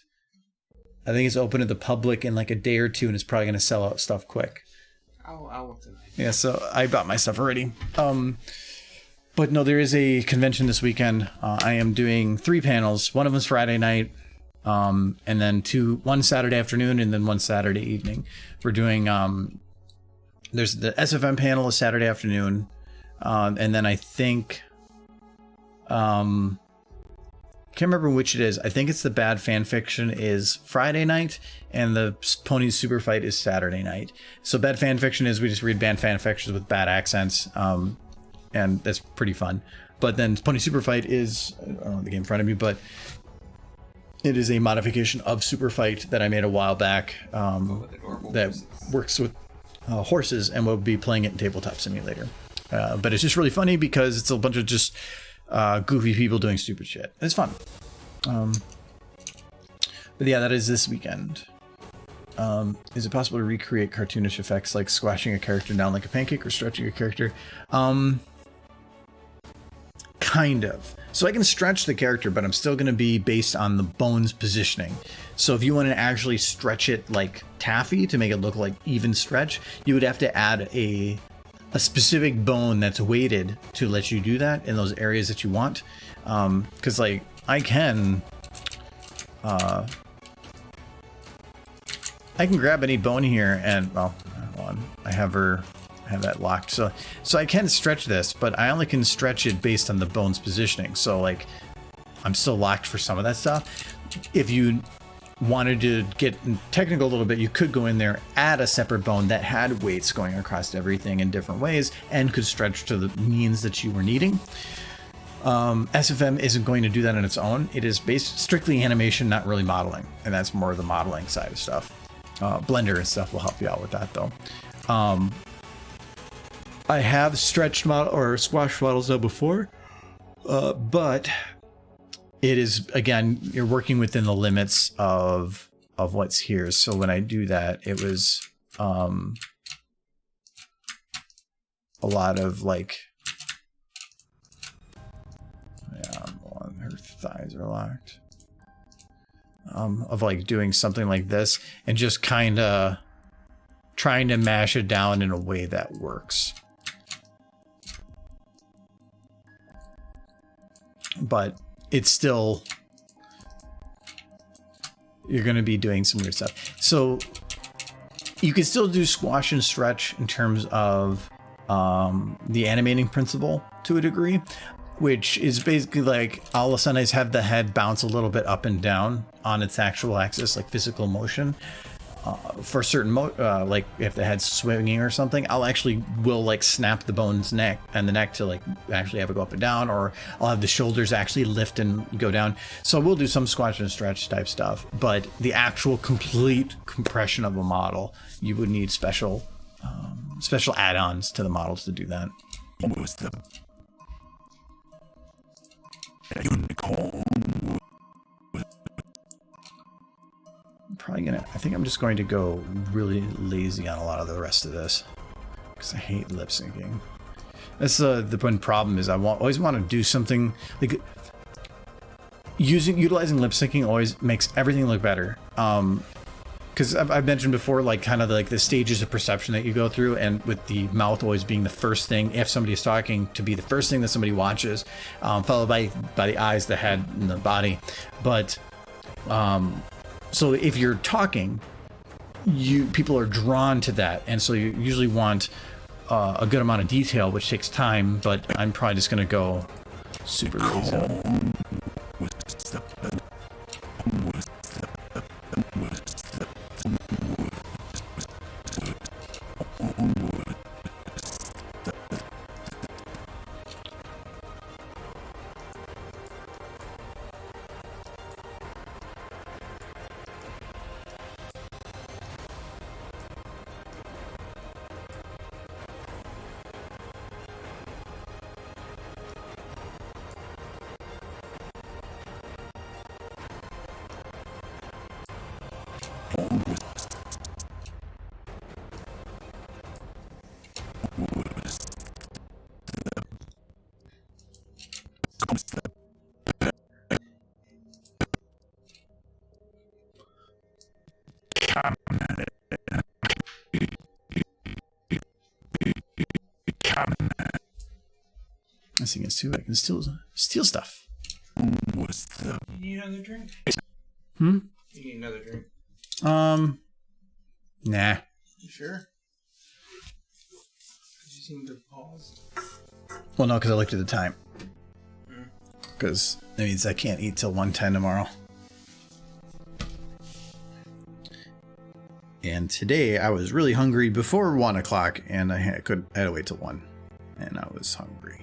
A: I think it's open to the public in like a day or two, and it's probably going to sell out stuff quick.
B: I'll look tonight.
A: Yeah, so I bought my stuff already. But no, there is a convention this weekend. I am doing 3 panels. One of them's Friday night, and then one Saturday afternoon, and then one Saturday evening. We're doing there's the SFM panel is Saturday afternoon, and then I think can't remember which it is. I think it's the Bad Fan Fiction is Friday night, and the Ponies Super Fight is Saturday night. So Bad Fan Fiction is we just read bad fan fictions with bad accents, and that's pretty fun. But then Pony Super Fight is, I don't know the game in front of me, but It is a modification of Super Fight that I made a while back that works with horses, and we'll be playing it in Tabletop Simulator. But it's just really funny because it's a bunch of just goofy people doing stupid shit. It's fun. But yeah, that is this weekend. Is it possible to recreate cartoonish effects like squashing a character down like a pancake or stretching a character? Kind of. So I can stretch the character, but I'm still going to be based on the bone's positioning. So if you want to actually stretch it like taffy to make it look like even stretch, you would have to add a specific bone that's weighted to let you do that in those areas that you want. Because like I can grab any bone here and, well, hold on. I have that locked. So I can stretch this, but I only can stretch it based on the bone's positioning. So like I'm still locked for some of that stuff. If you wanted to get technical a little bit, you could go in there, add a separate bone that had weights going across everything in different ways and could stretch to the means that you were needing. SFM isn't going to do that on its own. It is based strictly animation, not really modeling. And that's more of the modeling side of stuff. Blender and stuff will help you out with that though. I have stretched model or squashed models though before, but it is, again, you're working within the limits of what's here. So when I do that, it was a lot of like, yeah, her thighs are locked. Of like doing something like this and just kind of trying to mash it down in a way that works. But it's still, you're going to be doing some weird stuff. So you can still do squash and stretch in terms of the animating principle to a degree, which is basically like all of a sudden I just have the head bounce a little bit up and down on its actual axis, like physical motion. For certain like if the head's swinging or something, I'll actually will like snap the bone's neck and the neck to like actually have it go up and down, or I'll have the shoulders actually lift and go down. So we'll do some squash and stretch type stuff, but the actual complete compression of a model, you would need special add-ons to the models to do that.
C: Was the unicorn?
A: I think I'm just going to go really lazy on a lot of the rest of this because I hate lip syncing. That's the one problem is I always want to do something like utilizing lip syncing always makes everything look better. Because I've mentioned before, like kind of like the stages of perception that you go through, and with the mouth always being the first thing, if somebody is talking, to be the first thing that somebody watches, followed by the eyes, the head, and the body. But so if you're talking, people are drawn to that, and so you usually want a good amount of detail, which takes time. But I'm probably just gonna go super lazy. I think it's too. I can steal stuff.
C: Was the
B: You need another drink?
A: You
B: need another drink?
A: Nah.
B: You sure? You seem to pause.
A: Well, no, because I looked at the time. Because that means I can't eat till 1:10 tomorrow. And today I was really hungry before 1 o'clock, and I had to wait till 1, and I was hungry.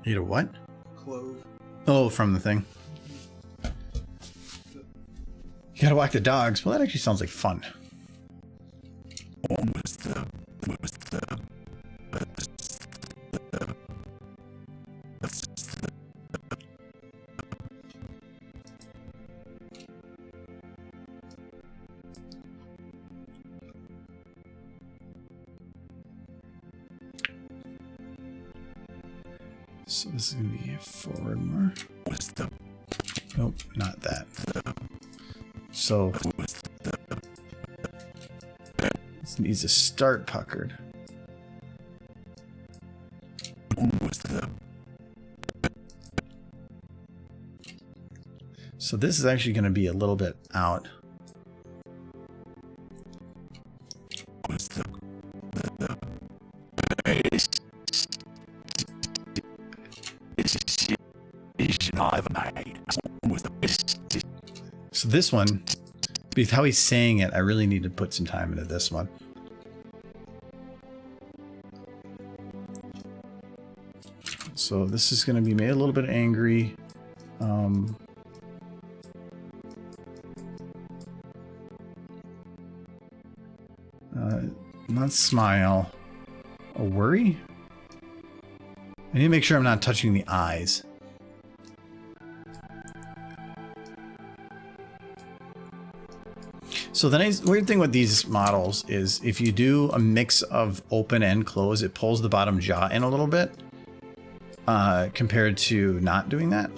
A: Ate a what?
B: Clove.
A: Oh, from the thing. You gotta whack the dogs. Well, that actually sounds like fun. So this is gonna be forward more. Nope, not that. So this needs to start puckered. So this is actually going to be a little bit out. So this one, with how he's saying it, I really need to put some time into this one. So this is going to be made a little bit angry. Not smile. A worry? I need to make sure I'm not touching the eyes. So the nice weird thing with these models is if you do a mix of open and close, it pulls the bottom jaw in a little bit compared to not doing that.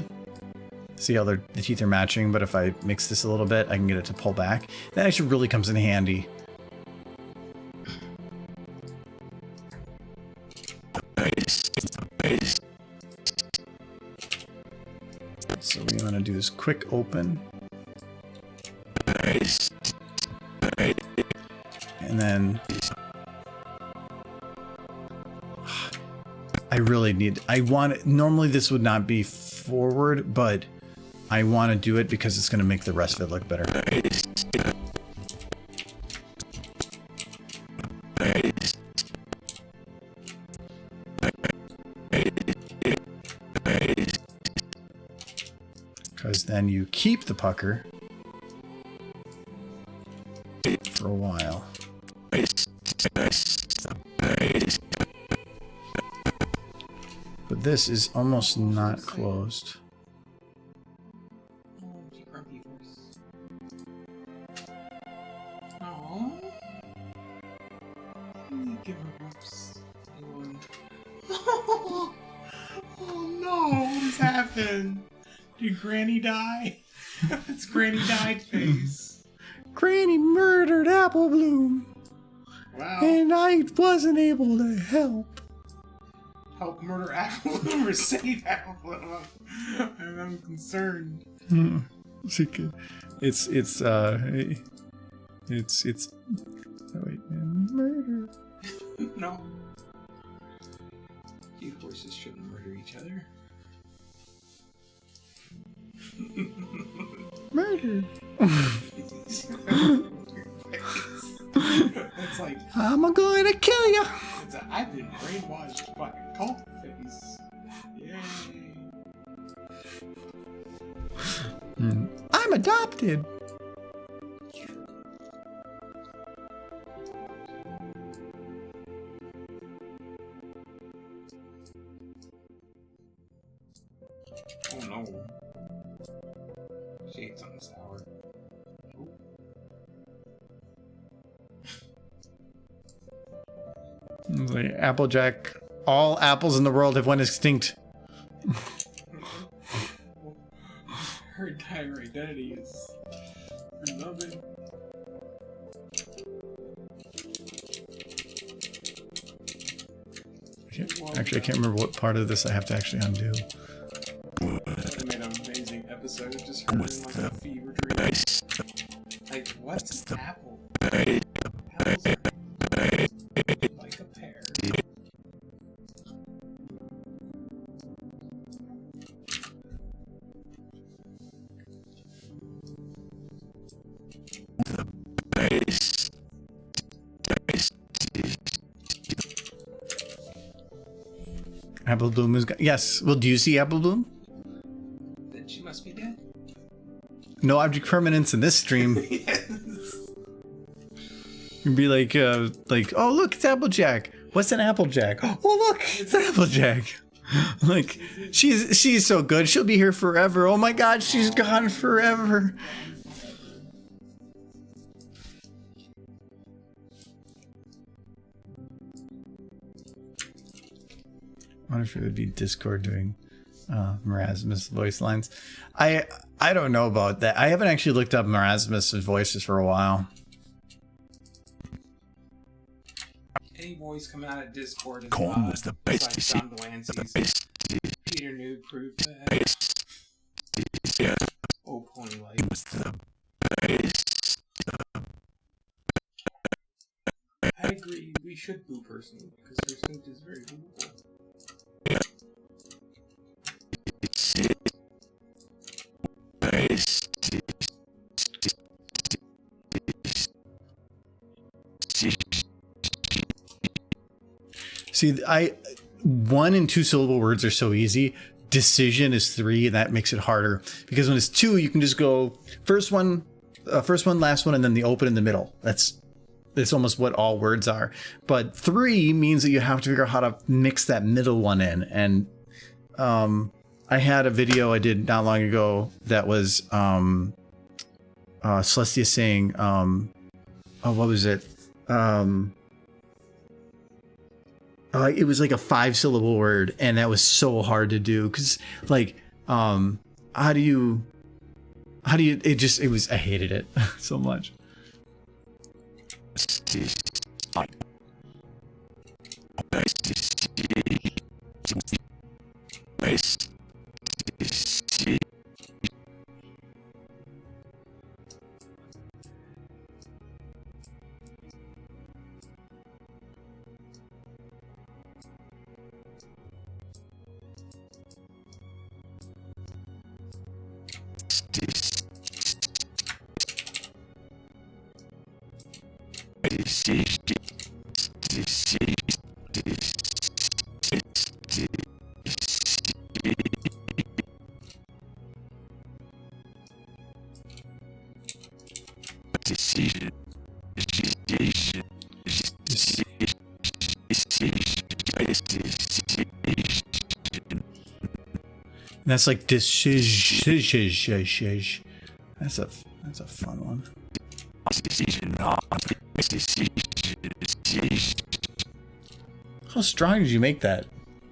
A: See how the teeth are matching, but if I mix this a little bit, I can get it to pull back. That actually really comes in handy. So we want to do this quick open. And then I really need, normally this would not be forward, but I want to do it because it's going to make the rest of it look better. Because then you keep the pucker for a while. But this is almost not closed.
B: Oh no, what's happened? Did Granny die? It's Granny died face.
A: Granny murdered Apple Bloom.
B: Wow.
A: And I wasn't able to help.
B: Help murder Apple Bloom or save Apple Bloom? I'm concerned.
A: It's oh wait, murder.
B: No. You horses shouldn't murder each other.
A: Murder.
B: It's like
A: I'm gonna kill you.
B: I've been brainwashed by a cult face. Yay.
A: I'm adopted.
B: Oh no. She ate something sour.
A: Like Applejack. All apples in the world have went extinct.
B: Her entire identity is beloved.
A: Actually, I can't remember what part of this I have to actually undo.
B: I made an amazing episode of just her in like a fever dream. Like, what's an apple? Apples are like a pear.
A: Apple Bloom is yes. Well, do you see Apple Bloom?
B: Then she must be dead.
A: No object permanence in this stream.
B: Yes.
A: You'd be like, oh look, it's Applejack. What's an Applejack? Oh look, it's Applejack. Like, she's so good. She'll be here forever. Oh my God, she's gone forever. I wonder if it would be Discord doing Marasmus voice lines. I don't know about that. I haven't actually looked up Marasmus' voices for a while.
B: Any voice coming out of Discord is
C: Corn was the best
B: John
C: decision.
B: Delancey's. Peter New proved that.
C: Best. Yeah,
B: Oh, Pony Light.
C: it was the best.
B: I agree. We should boo personally because her snoot is very booable.
C: Best.
A: See, 1 and 2 syllable words are so easy. Decision is 3, and that makes it harder because when it's 2, you can just go first one, last one, and then the open in the middle. That's almost what all words are. But 3 means that you have to figure out how to mix that middle one in. And I had a video I did not long ago that was Celestia saying, oh, what was it? It was like a 5-syllable word, and that was so hard to do because, like, how do you? It was. I hated it so much. That's like decision. That's a fun one. How strong did you make that?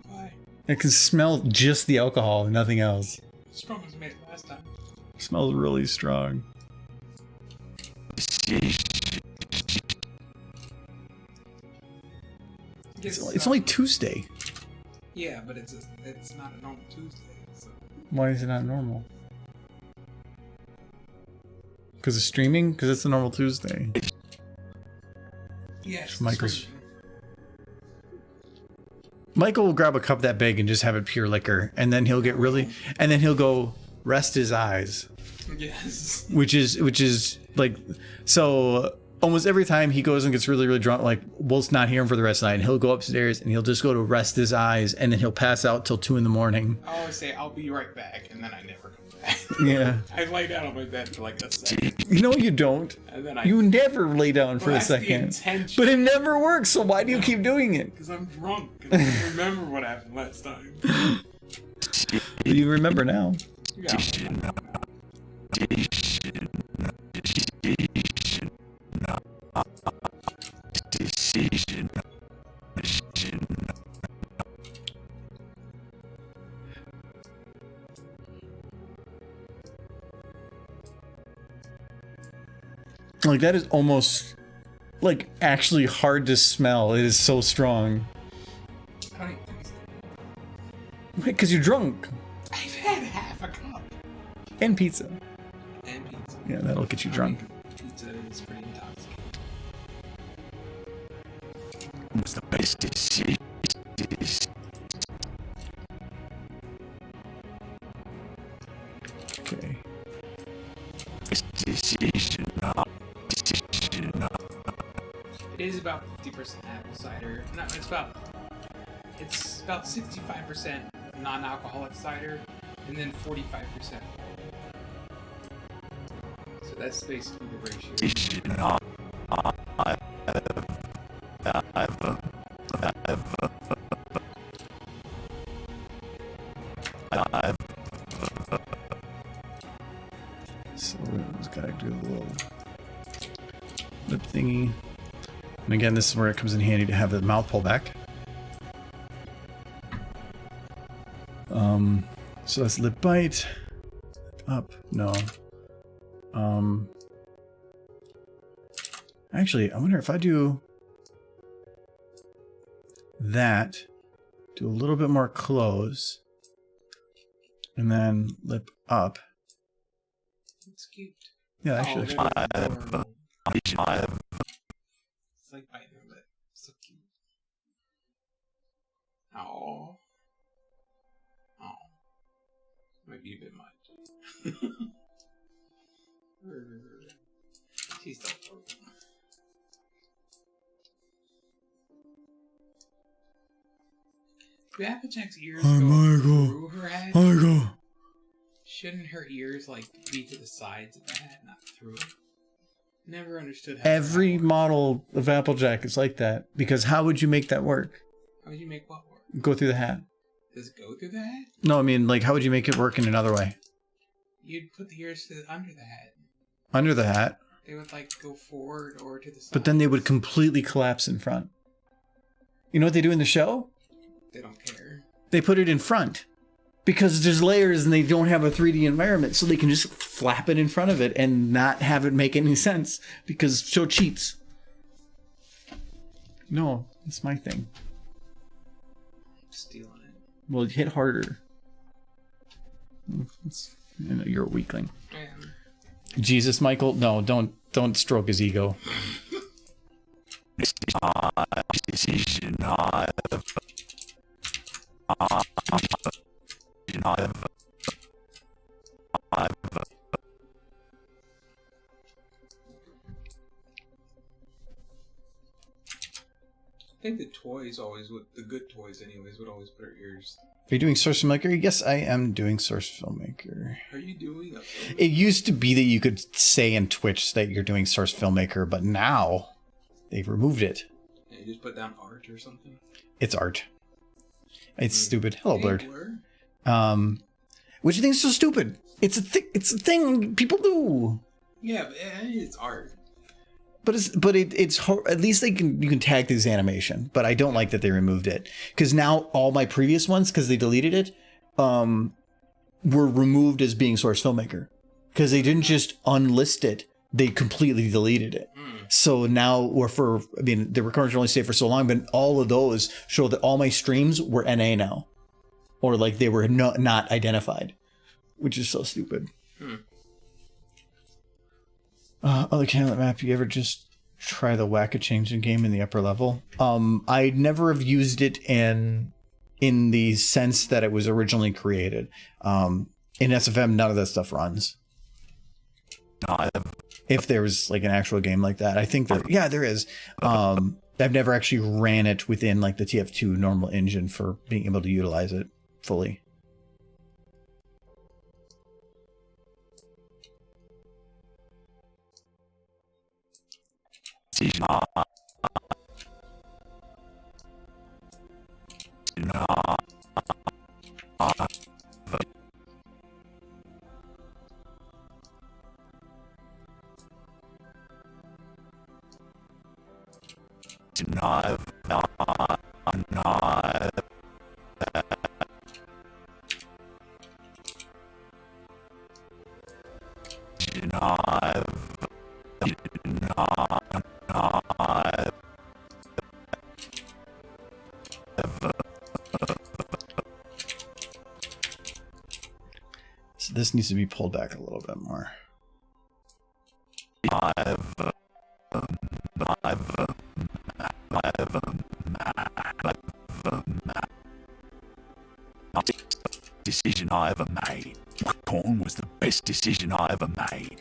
B: Why?
A: It can smell just the alcohol and nothing else.
B: Strong was made last time.
A: It smells really strong. It's only Tuesday.
B: Yeah, but it's not a normal Tuesday. So.
A: Why is it not normal? Because of streaming? Because it's a normal Tuesday.
B: Yes.
A: Michael will grab a cup that big and just have it pure liquor, and then he'll go rest his eyes.
B: Yes.
A: Which is like, so almost every time he goes and gets really, really drunk, like, we'll not hear him for the rest of the night, and he'll go upstairs and he'll just go to rest his eyes, and then he'll pass out till 2 a.m.
B: I always say, I'll be right back, and then I never come back.
A: Yeah.
B: I lay down on my bed for like a second.
A: You know you don't.
B: And then
A: you never lay down for a second. But it never works, so why do you keep doing it?
B: Because I'm drunk, and I don't remember what happened last time.
A: You remember now.
B: Yeah.
A: Like, that is almost, like, actually hard to smell. It is so strong.
B: I don't even
A: Because you're drunk.
B: I've had half a cup.
A: And pizza.
B: And pizza.
A: Yeah, that'll get you drunk.
B: Pizza is pretty intoxicating.
C: Was the best decision.
A: Okay.
C: Decision.
B: It is about 50% apple cider. No, it's about It's about 65% non-alcoholic cider, and then 45%. So that's basically the ratio.
A: So we just gotta do the little lip thingy. And again, this is where it comes in handy to have the mouth pull back. So that's lip bite. Up, no. Actually, I wonder if I do that, do a little bit more close, and then lip up.
B: It's cute.
A: Yeah, actually.
B: It's like biting her lip. So cute. Oh. Oh. Might be a bit much. She's still broken. Do Applejack's ears go through her head?
A: Michael.
B: Shouldn't her ears like be to the sides of the head, not through it? Never understood how
A: Every model of Applejack is like that, because how would you make that work?
B: How would you make what work?
A: Go through the hat.
B: Does it go through the head?
A: No, I mean, like, how would you make it work in another way?
B: You'd put the ears under the head.
A: Under the hat.
B: They would like go forward or to the side.
A: But then they would completely collapse in front. You know what they do in the show?
B: They don't care.
A: They put it in front. Because there's layers and they don't have a 3D environment, so they can just flap it in front of it and not have it make any sense. Because show cheats. No, it's my thing.
B: Stealing it.
A: Well, hit harder. You're a weakling.
B: I am.
A: Jesus, Michael, no, don't stroke his ego.
B: I think the toys always would, the good toys anyways, would always put her ears.
A: Are you doing Source Filmmaker? Yes, I am doing Source Filmmaker.
B: Are you doing a film?
A: It used to be that you could say in Twitch that you're doing Source Filmmaker, but now they've removed it.
B: Yeah, you just put down art or something?
A: It's art. It's stupid. Hello,
B: Hey,
A: Blurred.
B: Blur.
A: What do you think is so stupid? It's a thing people do.
B: Yeah, but it's art.
A: But it's at least you can tag this animation. But I don't like that they removed it, because now all my previous ones, because they deleted it, were removed as being Source Filmmaker, because they didn't just unlist it, they completely deleted it. So now the recordings only stay for so long, but all of those show that all my streams were NA now, or like they were not identified, which is so stupid. Other Canada map, you ever just try the Whack-A-Changing game in the upper level? I never have used it in the sense that it was originally created. In SFM, none of that stuff runs. If there's like an actual game like that, I think that, yeah, there is. I've never actually ran it within like the TF2 normal engine for being able to utilize it fully. So this needs to be pulled back a little bit more.
C: Decision I ever made. Corn was the best decision I ever made.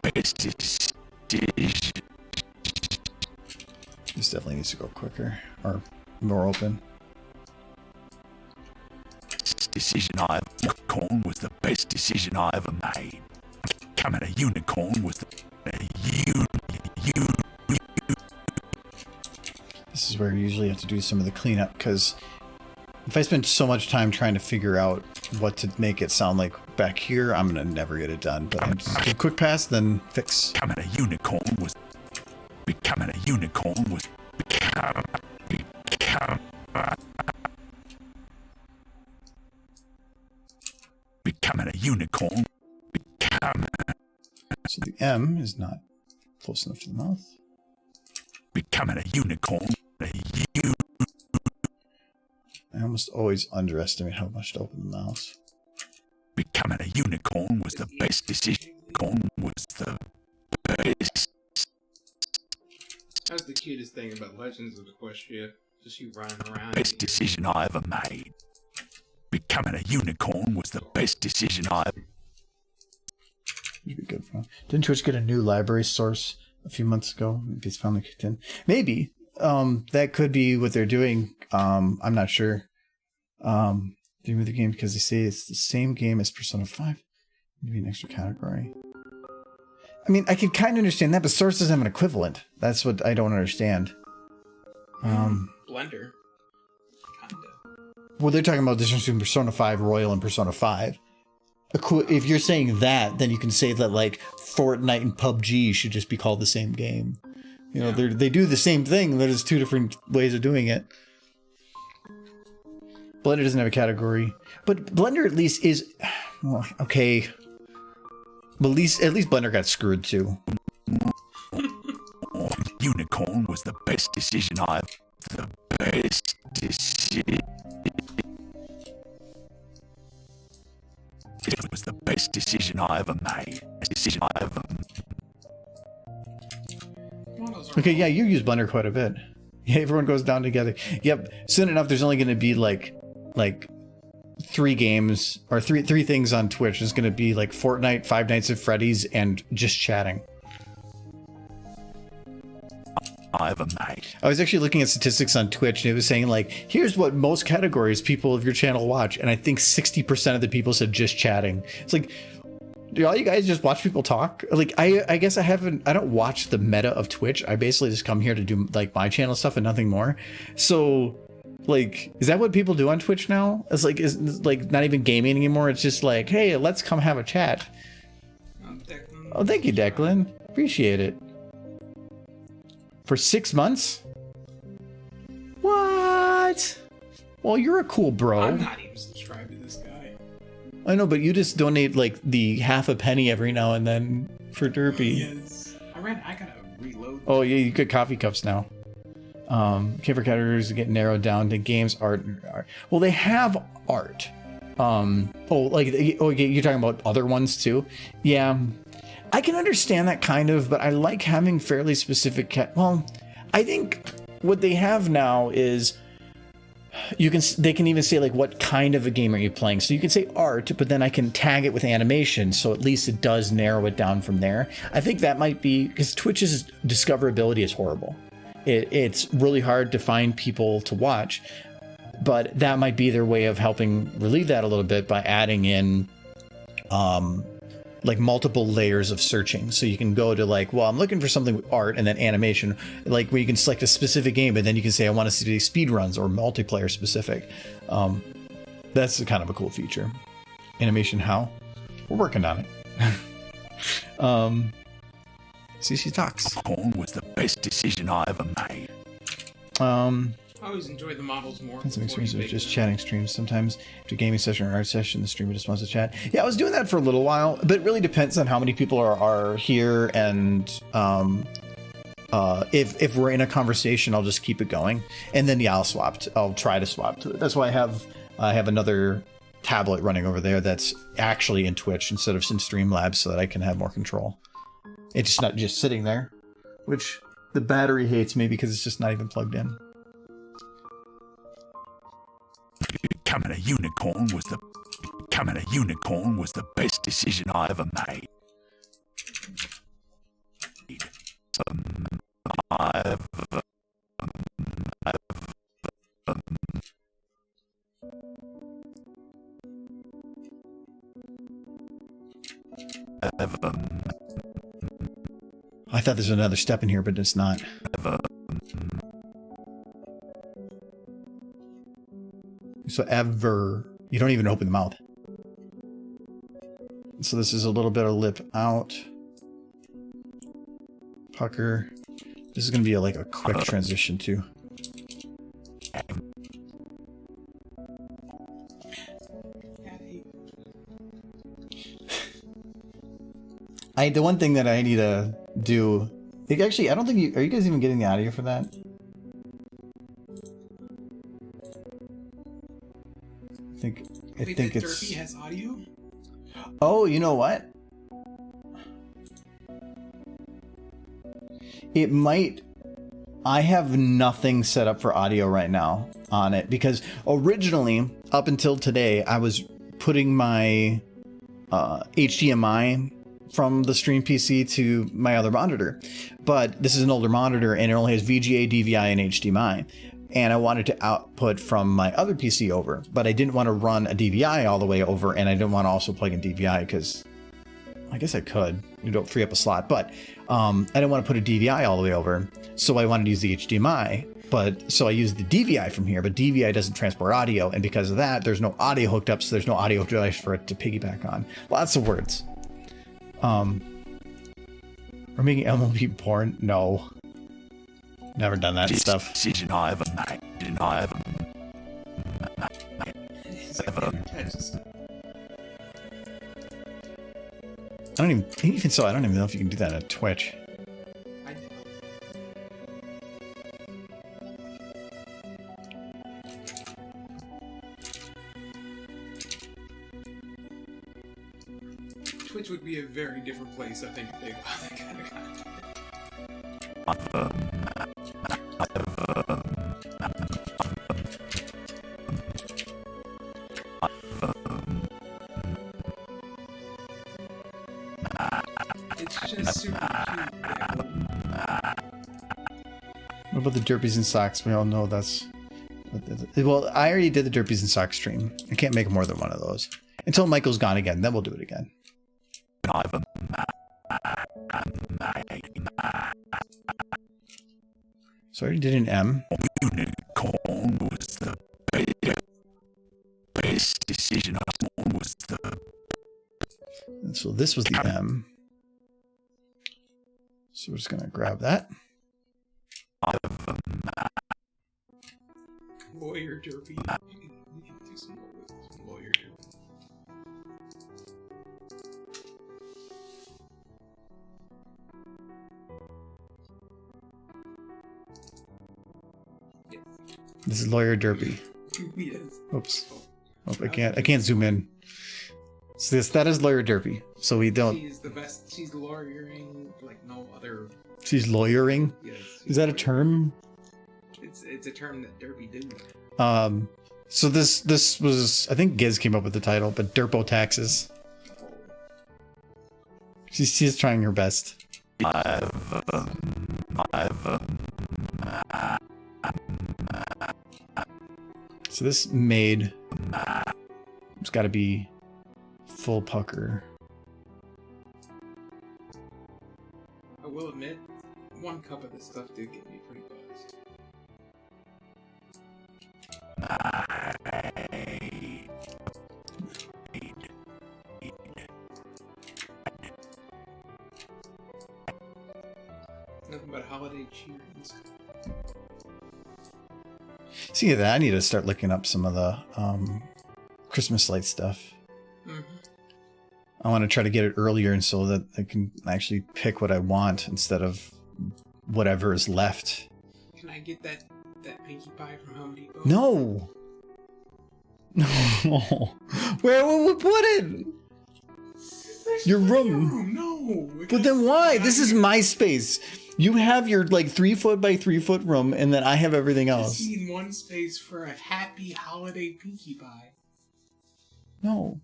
C: Best decision.
A: This definitely needs to go quicker or more open.
C: decision I ever. Unicorn was the best decision I ever made. Becoming a unicorn was the
A: This is where you usually have to do some of the cleanup, because if I spend so much time trying to figure out what to make it sound like back here, I'm gonna never get it done. But I just do a quick pass, then fix.
C: Becoming a unicorn was becoming a unicorn was becoming a unicorn.
A: So the M is not close enough to the mouth.
C: Becoming a unicorn.
A: I almost always underestimate how much to open the mouse.
C: Becoming a unicorn was the best decision. Unicorn was the best.
B: That's the cutest thing about Legends of Equestria. Just you running around.
C: Best decision I ever made. Becoming a unicorn was the best decision I ever.
A: Be good for. Didn't Twitch get a new library source a few months ago? Maybe it's finally kicked in. Maybe. That could be what they're doing. I'm not sure. Doing with the game because they say it's the same game as Persona 5. Maybe an extra category. I mean, I can kind of understand that, but Source doesn't have an equivalent. That's what I don't understand.
B: Blender. Kinda.
A: Well, they're talking about the difference between Persona 5 Royal and Persona 5. If you're saying that, then you can say that like Fortnite and PUBG should just be called the same game. You know, they do the same thing. There's two different ways of doing it. Blender doesn't have a category, but Blender at least is well, okay. But at least Blender got screwed too.
C: Unicorn was the best decision I've. The best decision. It was the best decision I ever made. Decision I ever.
A: Okay, yeah, you use Blender quite a bit. Yeah, everyone goes down together. Yep. Soon enough, there's only going to be like 3 games or three things on Twitch. There's going to be like Fortnite, Five Nights at Freddy's, and just chatting.
C: I ever made.
A: I was actually looking at statistics on Twitch, and it was saying like, here's what most categories people of your channel watch, and I think 60% of the people said just chatting. It's like, do all you guys just watch people talk? Like, I guess I don't watch the meta of Twitch. I basically just come here to do like my channel stuff and nothing more. So, like, is that what people do on Twitch now? It's like, is like not even gaming anymore. It's just like, hey, let's come have a chat. Oh, thank you, Declan. Appreciate it. For 6 months? What? Well, you're a cool bro.
B: I'm not even subscribed to this guy.
A: I know, but you just donate like the half a penny every now and then for Derpy.
B: Yes. I gotta reload.
A: Oh yeah, you get coffee cups now. Favorite categories get narrowed down to games, art. Well, they have art. You're talking about other ones too? Yeah. I can understand that kind of, but I like having fairly specific. I think what they have now is they can even say like what kind of a game are you playing. So you can say art, but then I can tag it with animation, so at least it does narrow it down from there. I think that might be because Twitch's discoverability is horrible. It's really hard to find people to watch, but that might be their way of helping relieve that a little bit by adding in like multiple layers of searching. So you can go to like, well, I'm looking for something with art and then animation, like where you can select a specific game, and then you can say, I want to see speed runs or multiplayer specific. That's kind of a cool feature. Animation, how? We're working on it. See, she talks.
C: Corn was the best decision I ever made.
B: I always enjoy the models more.
A: Some experience with just chatting streams. Sometimes after a gaming session or art session, the streamer just wants to chat. Yeah, I was doing that for a little while, but it really depends on how many people are here, and if we're in a conversation, I'll just keep it going, and then yeah, I'll try to swap to it. That's why I have another tablet running over there that's actually in Twitch instead of in Streamlabs, so that I can have more control. It's just not just sitting there, which the battery hates me because it's just not even plugged in.
C: Becoming a unicorn was the best decision I ever made.
A: I thought there's another step in here, but it's not. So ever. You don't even open the mouth. So this is a little bit of lip out. Pucker. This is going to be like a quick transition too. The one thing that I need to do... Actually, I don't think you... Are you guys even getting the audio for that? I think it's...
B: Derpy has audio?
A: Oh, you know what? It might... I have nothing set up for audio right now on it because originally, up until today, I was putting my HDMI from the stream PC to my other monitor. But this is an older monitor and it only has VGA, DVI, and HDMI. And I wanted to output from my other PC over, but I didn't want to run a DVI all the way over, and I didn't want to also plug in DVI because I guess I could. You don't free up a slot, but I didn't want to put a DVI all the way over, so I wanted to use the HDMI. But so I used the DVI from here, but DVI doesn't transport audio, and because of that, there's no audio hooked up, so there's no audio device for it to piggyback on. Lots of words. We're making MLB porn? No. Never done that stuff.
C: Decision I ever made. I
A: don't even so. I don't even know if you can do that on Twitch.
B: I know. Twitch would be a very different place, I think, if they got that kind of content. It's just super cute.
A: What about the Derpies and Socks? We all know that's... Well, I already did the Derpies and Socks stream. I can't make more than one of those. Until Michael's gone again, then we'll do it again. So I already did an M.
C: Unicorn was the best decision. Was the...
A: And so this was the M. So we're just going to grab that.
B: Lawyer Derpy. We can do some more with some Lawyer Derpy.
A: This is Lawyer Derpy.
B: Yes.
A: Oops. Oh, I can't zoom in. So that is Lawyer Derpy. So we don't...
B: She's the best. She's lawyering like no other.
A: She's lawyering?
B: Yes.
A: Is that a term?
B: It's a term that Derpy do.
A: So this was... I think Giz came up with the title, but Derpo Taxes. She's trying her best. So this made... It's got to be full pucker.
B: I will admit, one cup of this stuff did get me pretty buzzed. Nothing but holiday cheer in this cup.
A: See that? I need to start looking up some of the Christmas light stuff.
B: Mm-hmm.
A: I want to try to get it earlier, and so that I can actually pick what I want instead of whatever is left.
B: Can I get that Pinkie Pie from Home Depot?
A: No. No. Where will we put it? Your room.
B: No.
A: But then why? This is my space. You have your like 3 foot by 3 foot room, and then I have everything
B: I
A: else.
B: just need one space for a happy holiday Pinkie Pie.
A: No.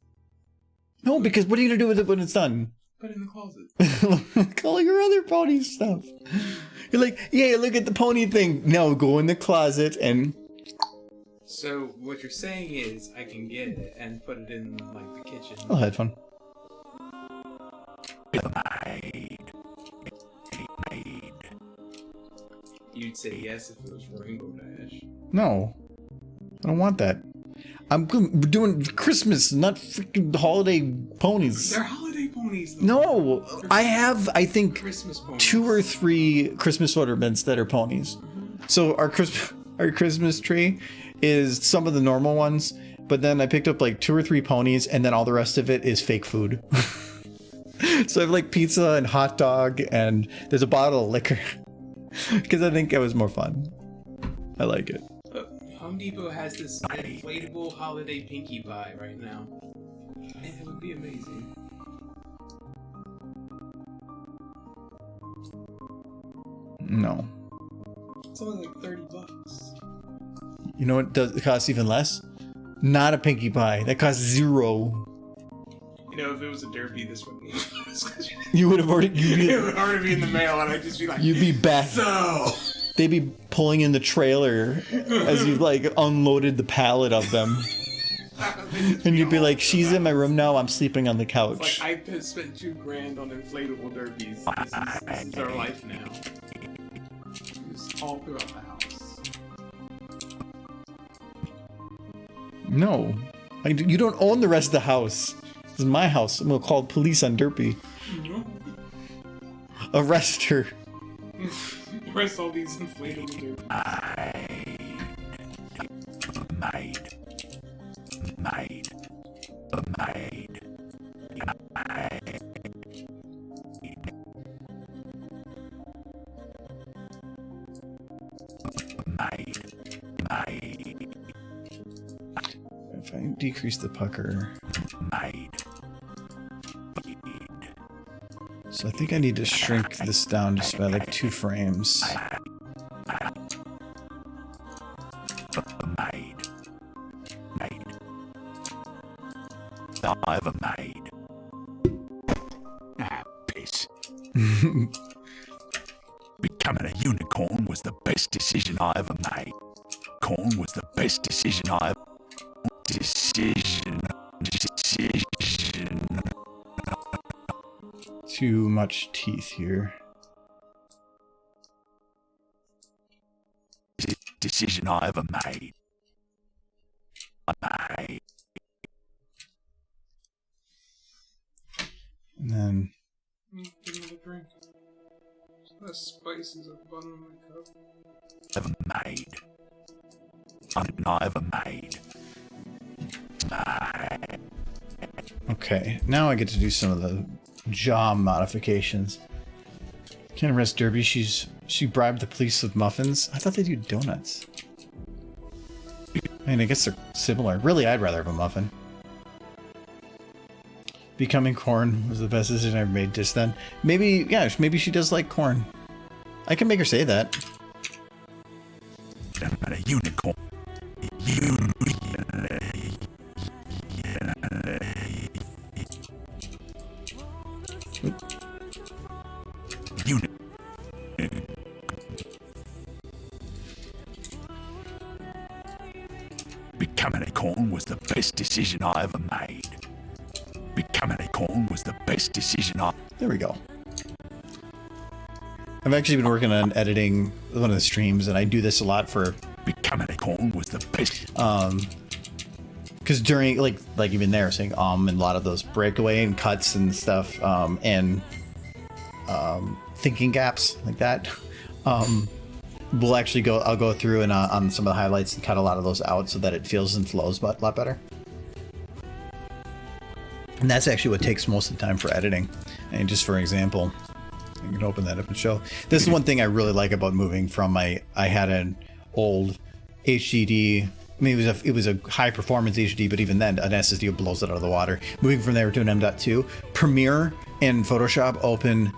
A: No, because what are you gonna do with it when it's done?
B: Put it in the closet.
A: Call your other pony stuff. You're like, yeah, look at the pony thing. No, go in the closet and...
B: So, what you're saying is, I can get it and put it in, like, the kitchen.
A: I'll have fun.
C: ever made.
B: You'd say yes if it was Rainbow Dash.
A: No, I don't want that. We're doing Christmas, not freaking holiday ponies.
B: They're holiday ponies, though.
A: No, I have, I think,
B: Christmas ponies.
A: 2 or 3 Christmas ornaments that are ponies. So our Christmas tree is some of the normal ones, but then I picked up like 2 or 3 ponies, and then all the rest of it is fake food. So I have like pizza and hot dog, and there's a bottle of liquor. Because I think it was more fun. I like it.
B: Home Depot has this inflatable holiday Pinkie Pie right now. And it would be amazing.
A: No.
B: It's only like $30.
A: You know what does cost even less? Not a Pinkie Pie. That costs 0.
B: You know, if it was a Derpy, this would be.
A: You would have already.
B: It would already be in the mail, and I'd just be like,
A: you'd be back.
B: So.
A: They'd be pulling in the trailer as you've like unloaded the pallet of them. And you'd be like, she's in my room now, I'm sleeping on the couch.
B: It's like, I spent $2,000 on inflatable derbies. This is our life now. It's all throughout the house.
A: No. You don't own the rest of the house. This is my house. I'm gonna call police on Derpy.
B: No.
A: Arrest her.
B: Arrest all these inflatable derbies.
C: Made.
A: If I decrease the pucker. So I think I need to shrink this down just by like 2 frames.
C: I ever made. Ah, piss. Becoming a unicorn was the best decision I ever made. Corn was the best decision I ever... Decision.
A: Too much teeth here.
C: Decision I ever made.
A: And then...
B: Give another drink. Less spices at the bottom of my cup.
C: Ever made. I ever made.
A: Okay, now I get to do some of the jaw modifications. Can't arrest Derby. She bribed the police with muffins. I thought they do donuts. I mean, I guess they're similar. Really, I'd rather have a muffin. Becoming corn was the best decision I ever made just then. Maybe, yeah, maybe she does like corn. I can make her say that.
C: A unicorn. Becoming a corn was the best decision I ever made. Becoming a corn was the best decision I...
A: There we go. I've actually been working on editing one of the streams, and I do this a lot for...
C: Becoming a corn was the best...
A: Because during, like even there, saying and a lot of those breakaway and cuts and stuff, and thinking gaps like that, we'll actually I'll go through and on some of the highlights and cut a lot of those out so that it feels and flows a lot better. And that's actually what takes most of the time for editing. And just for example, I can open that up and show. This is one thing I really like about moving from I had an old HDD. I mean, it was a high performance HD, but even then, an SSD blows it out of the water. Moving from there to an M.2, Premiere and Photoshop open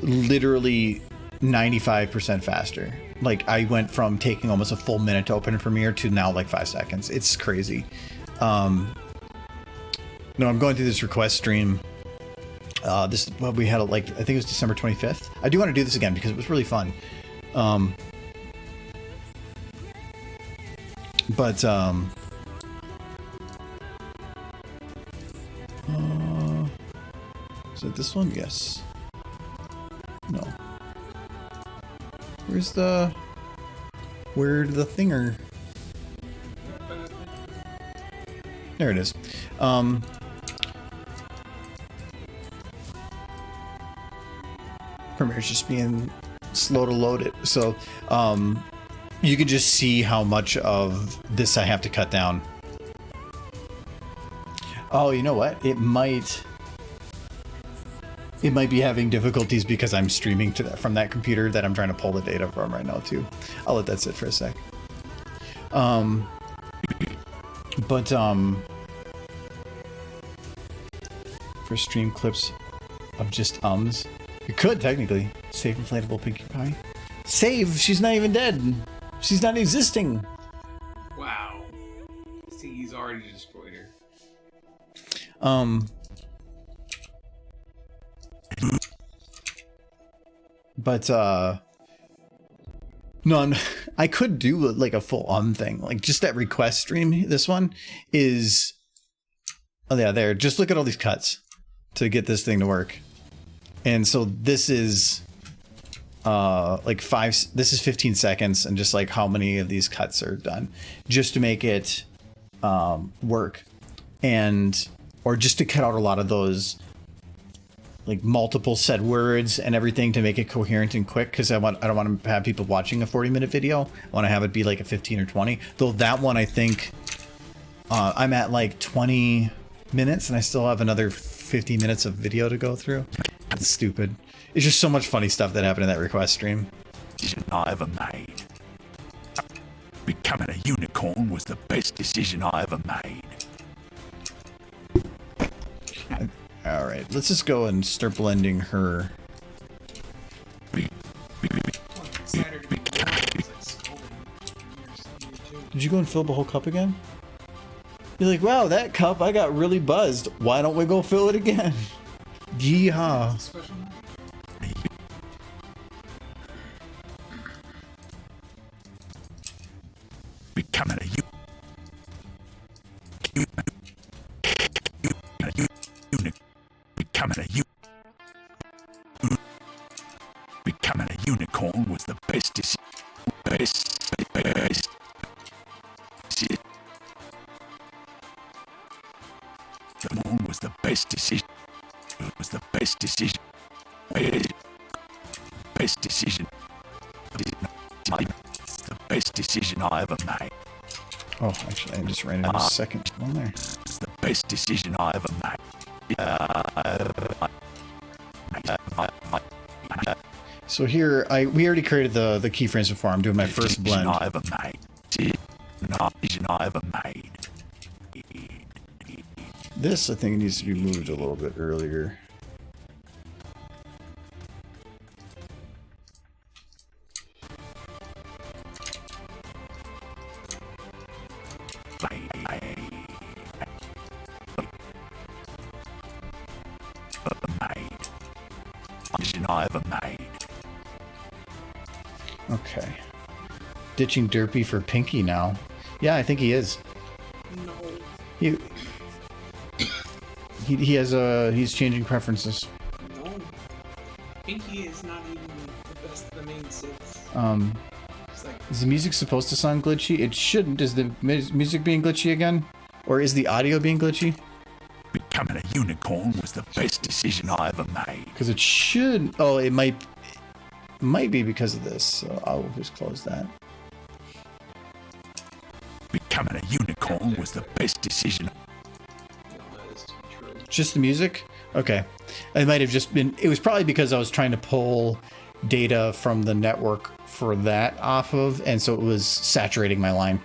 A: literally 95% faster. Like, I went from taking almost a full minute to open in Premiere to now like 5 seconds. It's crazy. No, I'm going through this request stream. We had I think it was December 25th. I do want to do this again because it was really fun. But Is it this one? Yes. No. Where'd the thinger? There it is. Premiere's just being slow to load it. So, you can just see how much of this I have to cut down. Oh, you know what? It might be having difficulties because I'm streaming to that from that computer that I'm trying to pull the data from right now too. I'll let that sit for a sec. For stream clips of just ums, you could technically save inflatable Pinkie Pie. Save? She's not even dead. She's not existing.
B: Wow. See, he's already destroyed her.
A: But no, I could do like a full thing, like just that request stream. This one is, oh yeah, there. Just look at all these cuts to get this thing to work. And so this is this is 15 seconds, and just like how many of these cuts are done just to make it work, or just to cut out a lot of those like multiple said words and everything to make it coherent and quick, because I don't want to have people watching a 40-minute video. I want to have it be like a 15 or 20. Though that one, I think I'm at like 20 minutes and I still have another 50 minutes of video to go through. It's stupid. It's just so much funny stuff that happened in that request stream.
C: Decision I ever made. Becoming a unicorn was the best decision I ever made.
A: All right, let's just go and start blending her. Did you go and fill the whole cup again? You're like, wow, that cup, I got really buzzed. Why don't we go fill it again? Yeehaw.
C: Becoming a unicorn. Becoming a unicorn was the best decision. Best. The moon was the best decision. It was the best decision. Best decision. It's the best decision I ever made.
A: Oh, actually, I just ran out of a second one there.
C: It's the best decision I ever made.
A: So here, we already created the keyframes before. I'm doing my first blend.
C: Decision I ever made. Decision I ever made.
A: This, I think, needs to be moved a little bit earlier.
C: Decision I ever made.
A: Okay. Ditching Derpy for Pinky now. Yeah, I think he is.
B: No.
A: He has he's changing preferences.
B: No. Pinky is not even the best of the main six. It's like,
A: Is the music supposed to sound glitchy? It shouldn't. Is the music being glitchy again? Or is the audio being glitchy?
C: Becoming a unicorn was the best decision I ever made.
A: Because it should. Oh, it might be because of this. So I'll just close that.
C: Becoming a unicorn was the best decision.
B: that is too true.
A: Just the music? Okay. It might have just been. It was probably because I was trying to pull data from the network for that off of, and so it was saturating my line.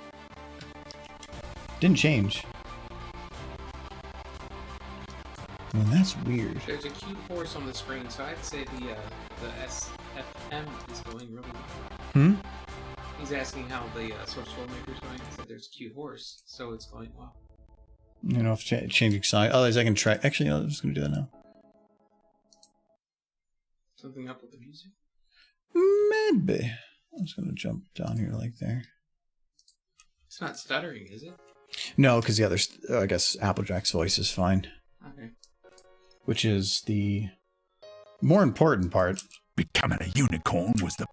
A: Didn't change. Well, that's weird.
B: There's a cute horse on the screen, so I'd say the SFM is going really well. He's asking how the source filmmaker's going. He said there's a cute horse, so it's going well.
A: You know, if changing side. Otherwise, I can try. Actually, I'm just going to do that now.
B: Something up with the music?
A: Maybe. I'm just going to jump down here like there.
B: It's not stuttering, is it?
A: No, because the other, I guess Applejack's voice is fine.
B: Okay.
A: which is the more important part.
C: Becoming a unicorn was the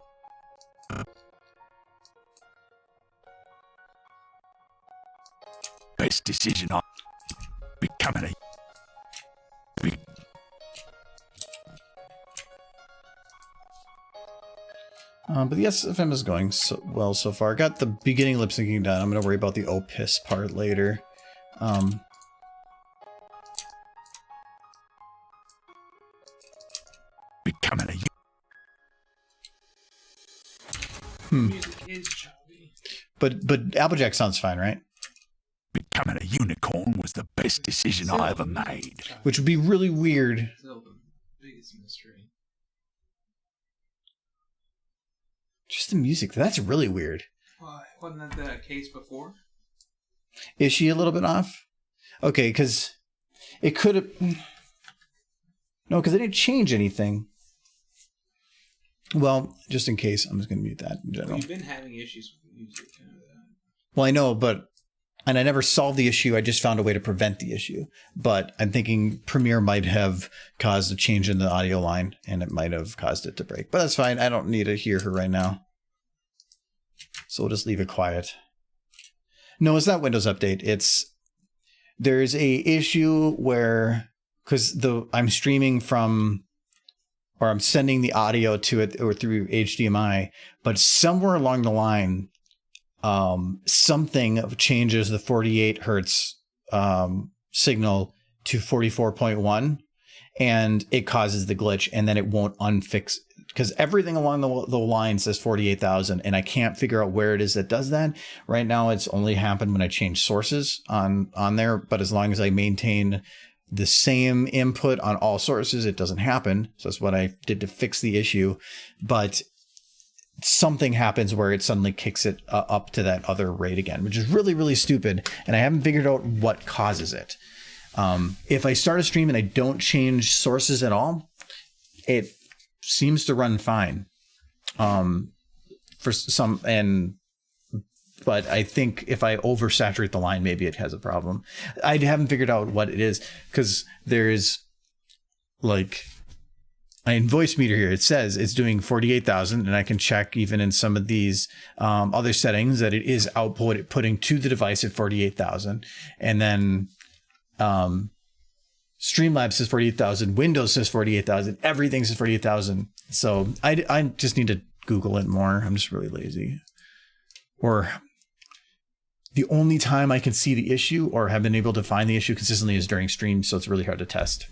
C: best decision I... Becoming a...
A: But the SFM is going well so far. I got the beginning lip syncing done. I'm going to worry about the piss part later.
C: Becoming a...
B: Music is choppy.
A: But Applejack sounds fine, right?
C: Becoming a unicorn was the best decision I ever made.
A: Which would be really weird.
B: Still the biggest mystery.
A: Just the music. That's really weird.
B: Well, wasn't that the case before?
A: Is she a little bit off? Okay, because it could have... No, because it didn't change anything. Well, just in case, I'm just going to mute that in general.
B: Well, you've been having issues with the music. I know that.
A: Well, I know, but... And I never solved the issue. I just found a way to prevent the issue. But I'm thinking Premiere might have caused a change in the audio line, and it might have caused it to break. But that's fine. I don't need to hear her right now. So we'll just leave it quiet. No, it's not Windows Update. There's a issue where, because I'm streaming from, or I'm sending the audio to it or through HDMI, but somewhere along the line, something changes the 48 hertz signal to 44.1, and it causes the glitch, and then it won't unfix, because everything along the line says 48,000, and I can't figure out where it is that does that. Right now, it's only happened when I change sources on there, but as long as I maintain the same input on all sources, it doesn't happen. So that's what I did to fix the issue, but something happens where it suddenly kicks it up to that other rate again, which is really, really stupid. And I haven't figured out what causes it. If I start a stream and I don't change sources at all, it seems to run fine. But I think if I oversaturate the line, maybe it has a problem. I haven't figured out what it is, because there's like... in voice meter here, it says it's doing 48,000, and I can check even in some of these other settings that it is putting to the device at 48,000. And then Streamlabs says 48,000, Windows says 48,000, everything says 48,000. So I just need to Google it more. I'm just really lazy. Or the only time I can see the issue or have been able to find the issue consistently is during streams, so it's really hard to test.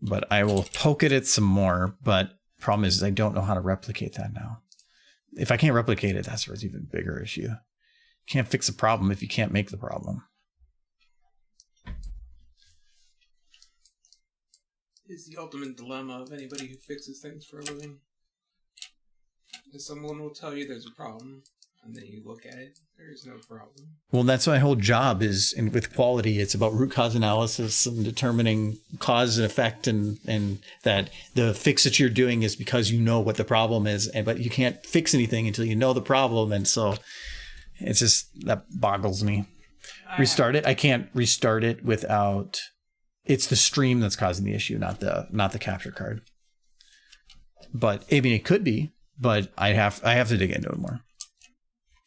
A: But I will poke at it some more. But problem is I don't know how to replicate that now. If I can't replicate it, that's where it's even bigger issue. You can't fix a problem if you can't make the problem.
B: Is the ultimate dilemma of anybody who fixes things for a living. Because someone will tell you there's a problem, and then you look at it, there is no problem.
A: Well, that's my whole job is, and with quality, it's about root cause analysis and determining cause and effect, and that the fix that you're doing is because you know what the problem is, but you can't fix anything until you know the problem. And so it's just, that boggles me. Restart it. I can't restart it without, it's the stream that's causing the issue, not the capture card. But I mean, it could be, but I have to dig into it more.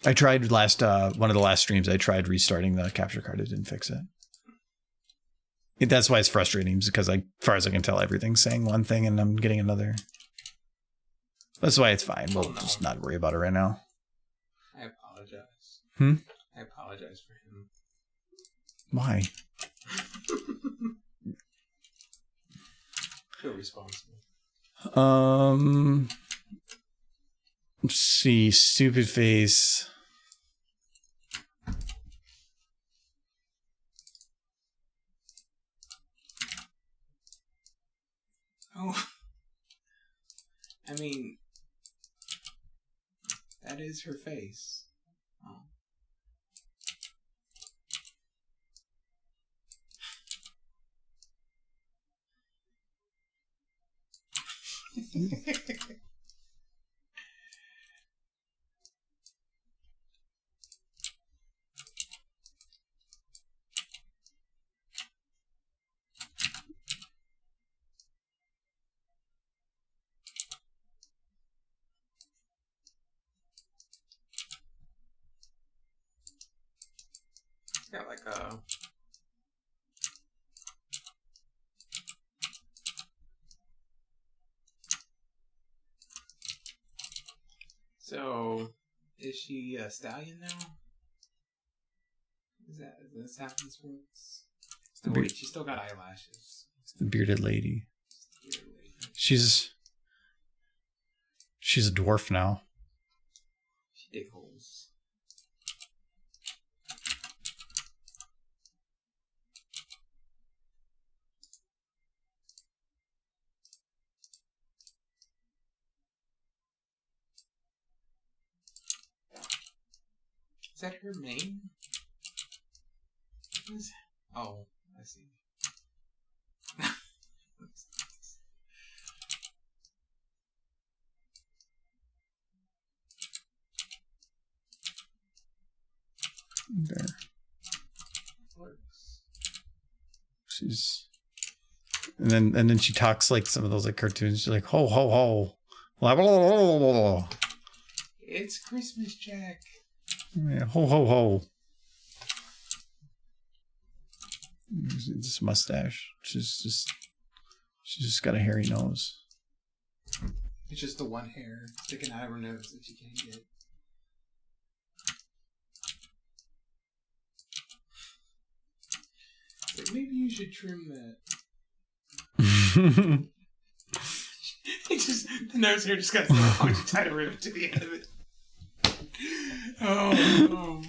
A: I tried one of the last streams, I tried restarting the capture card. It didn't fix it. That's why it's frustrating, because as far as I can tell, everything's saying one thing and I'm getting another. That's why it's fine. We'll just not worry about it right now.
B: I apologize. I apologize for him.
A: Why?
B: Feel responsible.
A: Let's see, stupid face.
B: Oh, I mean, that is her face. Oh. got like a... So, is she a stallion now? Is that how this works? Oh, wait, she's still got eyelashes.
A: It's the bearded lady. She's a dwarf now.
B: She dig holes. Is that her name? Oh, I see.
A: There. She's and then she talks like some of those like cartoons. She's like ho ho ho. Blah, blah, blah, blah, blah, blah.
B: It's Christmas, Jack.
A: Yeah, ho ho ho. This mustache. She's just got a hairy nose.
B: It's just the one hair sticking out of her nose that she can't get. Like, maybe you should trim that. The nose hair just got so long to try to rip it to the end of it. Oh.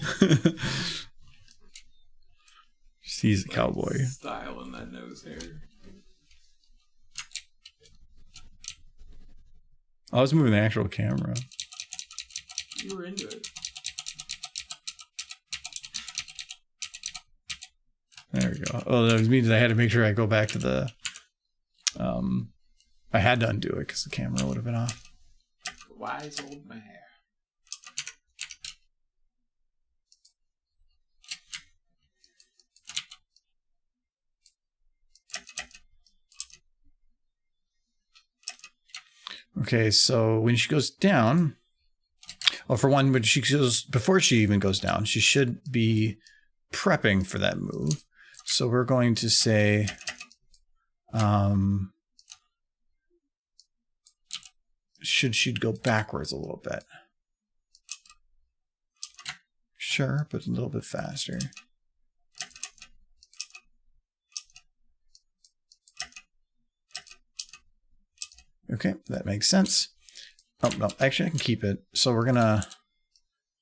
A: He's a cowboy.
B: Style in that nose hair.
A: I was moving the actual camera.
B: You were into it.
A: There we go. Oh, that means I had to make sure I go back to the... I had to undo it because the camera would have been off.
B: Wise old man.
A: Okay, so when she goes down... Well, for one, when she goes... Before she even goes down, she should be prepping for that move. So we're going to say... should she go backwards a little bit? Sure, but a little bit faster. Okay, that makes sense. Oh, no, actually I can keep it. So we're gonna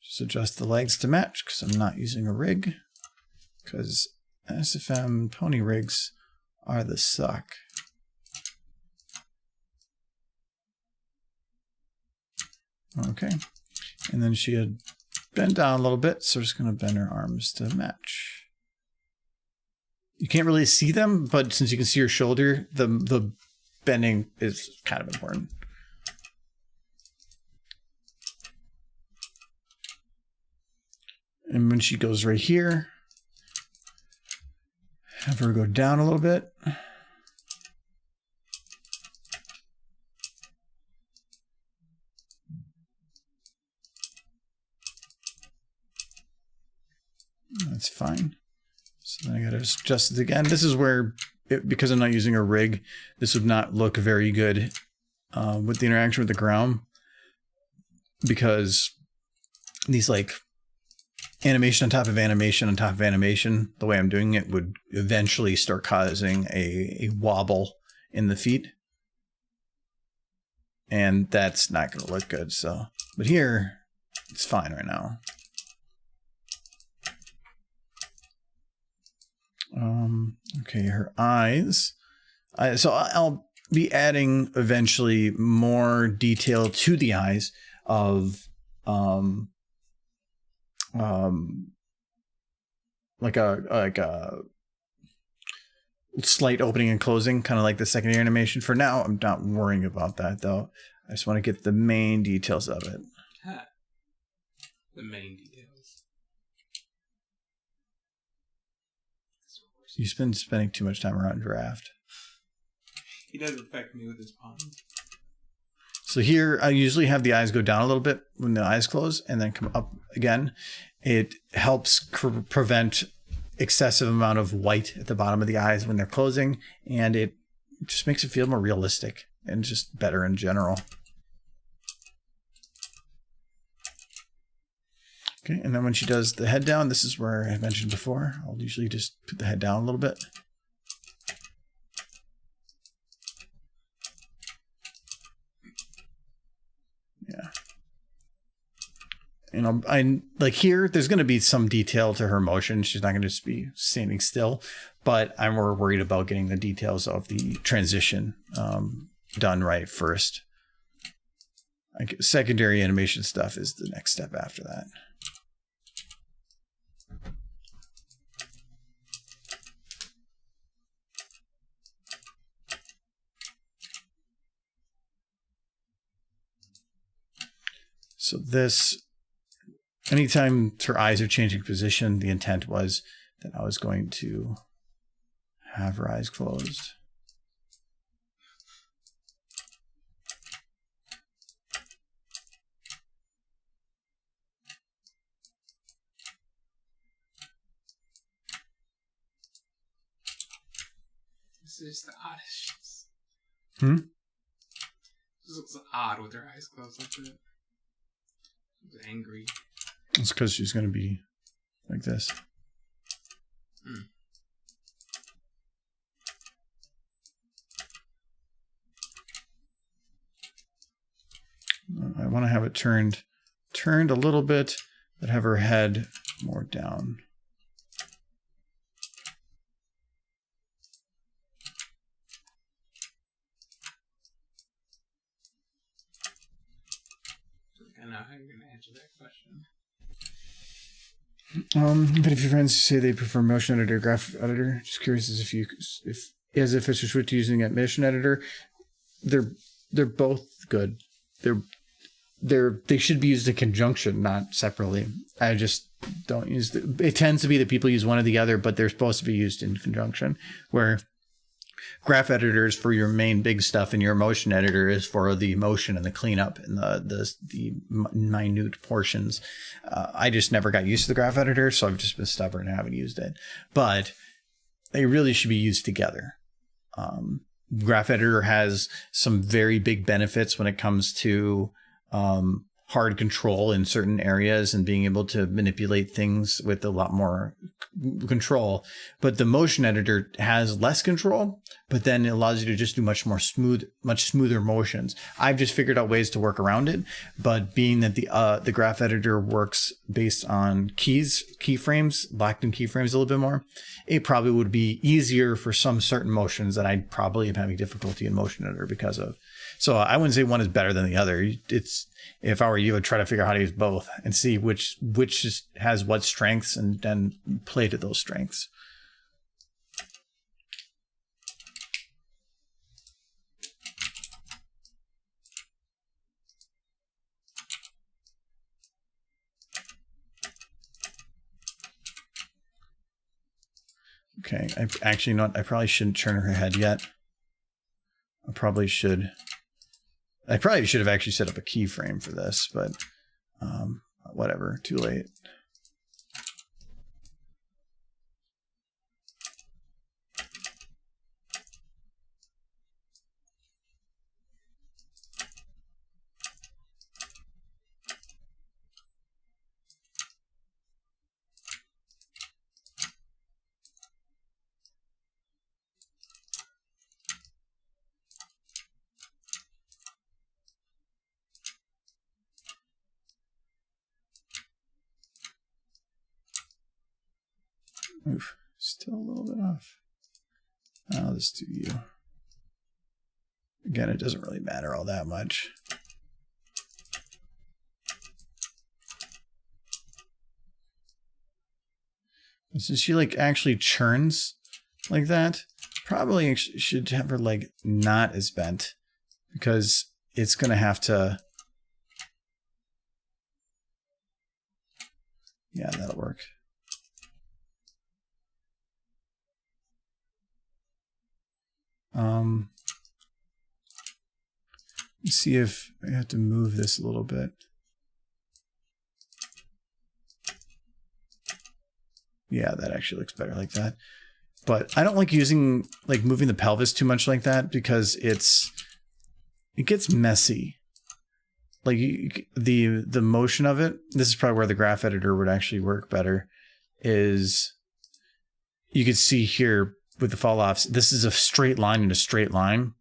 A: just adjust the legs to match because I'm not using a rig. Because SFM pony rigs are the suck. Okay, and then she had bent down a little bit, so we're just going to bend her arms to match. You can't really see them, but since you can see her shoulder, the bending is kind of important. And when she goes right here, have her go down a little bit. That's fine. So then I got to adjust it again. This is where, because I'm not using a rig, this would not look very good with the interaction with the ground. Because these like animation on top of animation on top of animation, the way I'm doing it would eventually start causing a wobble in the feet. And that's not going to look good. So, but here, it's fine right now. Okay, her eyes. So I'll be adding eventually more detail to the eyes of like a slight opening and closing, kind of like the secondary animation. For now, I'm not worrying about that though. I just want to get the main details of it.
B: Huh. The main details.
A: You've been spending too much time around draft.
B: He does affect me with his puns.
A: So here, I usually have the eyes go down a little bit when the eyes close and then come up again. It helps prevent excessive amount of white at the bottom of the eyes when they're closing, and it just makes it feel more realistic and just better in general. Okay, and then when she does the head down, this is where I mentioned before, I'll usually just put the head down a little bit. Yeah. You know, I like here, there's going to be some detail to her motion. She's not going to just be standing still, but I'm more worried about getting the details of the transition done right first. Like, secondary animation stuff is the next step after that. So this, anytime her eyes are changing position, the intent was that I was going to have her eyes closed.
B: This is the oddest. This looks odd with her eyes closed like that. She's angry.
A: It's because she's going to be like this. I want to have it turned a little bit, but have her head more down.
B: I know how you're going to answer that question.
A: But if your friends say they prefer motion editor or graph editor, just curious as if it's a switch to using a motion editor, they're both good. They should be used in conjunction, not separately. I just don't use it tends to be that people use one or the other, but they're supposed to be used in conjunction, where graph editor is for your main big stuff and your motion editor is for the motion and the cleanup and the minute portions. I just never got used to the graph editor, so I've just been stubborn and haven't used it, but they really should be used together. Graph editor has some very big benefits when it comes to hard control in certain areas and being able to manipulate things with a lot more control. But the motion editor has less control, but then it allows you to just do much smoother motions. I've just figured out ways to work around it, but being that the graph editor works based on keyframes, locked in keyframes a little bit more, it probably would be easier for some certain motions that I'd probably am having difficulty in motion editor because of. So I wouldn't say one is better than the other. It's, if I were you, I would try to figure out how to use both and see which has what strengths and then play to those strengths. Okay, I actually not. I probably shouldn't turn her head yet. I probably should have actually set up a keyframe for this, but whatever, too late. Oof, still a little bit off. I'll just do you. Again, it doesn't really matter all that much. Since she like actually churns like that, probably should have her leg not as bent because it's going to have to. Yeah, that'll work. Let's see if I have to move this a little bit. Yeah, that actually looks better like that. But I don't like moving the pelvis too much like that because it gets messy. Like the motion of it, this is probably where the graph editor would actually work better, is you can see here with the fall offs, this is a straight line and a straight line.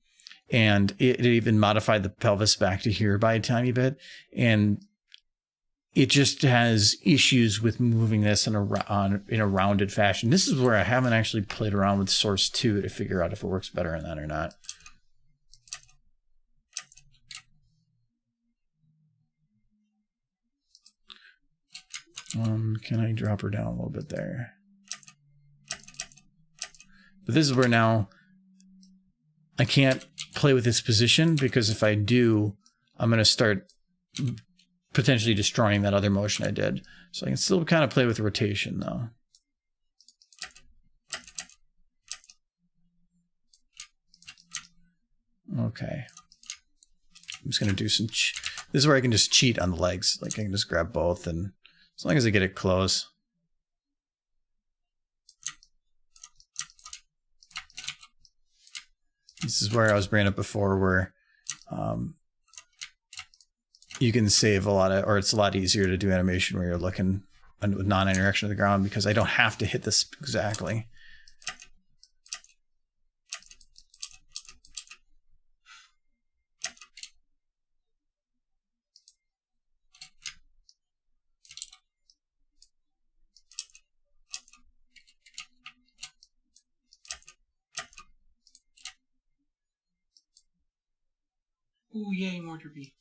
A: And it even modified the pelvis back to here by a tiny bit. And it just has issues with moving this in a rounded fashion. This is where I haven't actually played around with Source 2 to figure out if it works better in that or not. Can I drop her down a little bit there? But this is where now I can't play with this position, because if I do, I'm going to start potentially destroying that other motion I did. So I can still kind of play with rotation though. Okay. I'm just going to do some... this is where I can just cheat on the legs. Like I can just grab both, and as long as I get it close. This is where I was bringing up before, where you can save a lot of, or it's a lot easier to do animation where you're looking with non-interaction of the ground, because I don't have to hit this exactly.
B: Ooh, yay, more derpy.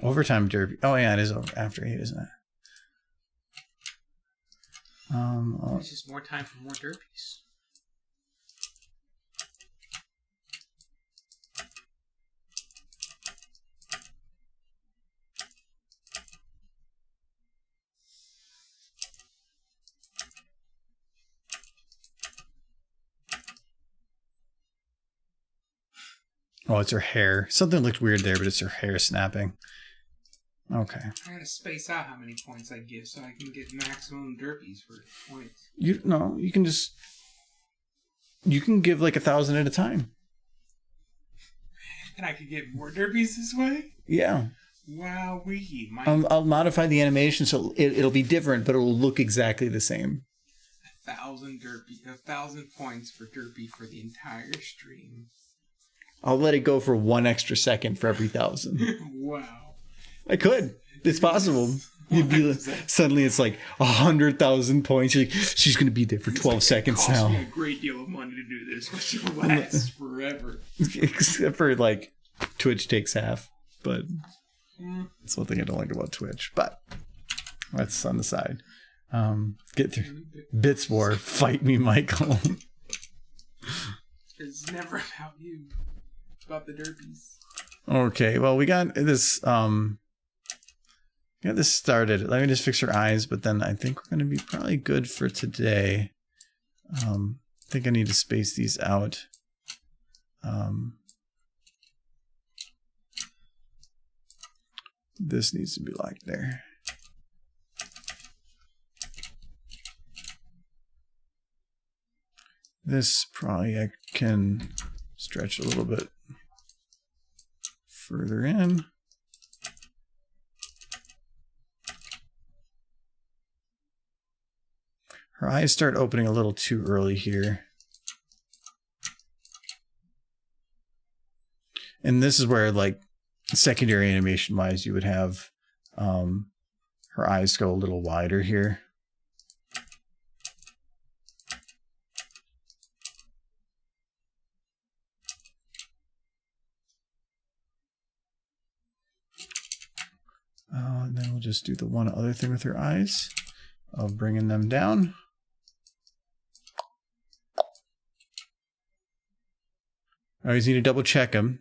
A: Overtime derby. Oh yeah, it is over after 8, isn't it?
B: It's just more time for more derpies.
A: Oh, it's her hair. Something looked weird there, but it's her hair snapping. Okay.
B: I gotta space out how many points I give so I can get maximum derpies for points.
A: You can give like 1,000 at a time.
B: And I could get more derpies this way?
A: Yeah.
B: Wow, wee.
A: I'll modify the animation so it'll be different, but it will look exactly the same.
B: 1,000 derpy, 1,000 points for derpy for the entire stream.
A: I'll let it go for 1 extra second for every 1,000.
B: Wow.
A: I could. It's possible. You'd be suddenly it's like 100,000 points. You're like, she's gonna be there for 12 seconds now.
B: It costs me a great deal of money to do this, which will last forever.
A: Except for like Twitch takes half, but that's one thing I don't like about Twitch. But that's on the side. Get through Bits War. Fight me, Michael.
B: It's never about you. It's about the derpies.
A: Okay, well we got this started. Let me just fix her eyes, but then I think we're gonna be probably good for today. I think I need to space these out. This needs to be like there. This probably I can stretch a little bit further in. Her eyes start opening a little too early here. And this is where, like, secondary animation wise, you would have her eyes go a little wider here. And then we'll just do the one other thing with her eyes of bringing them down. I always need to double check them.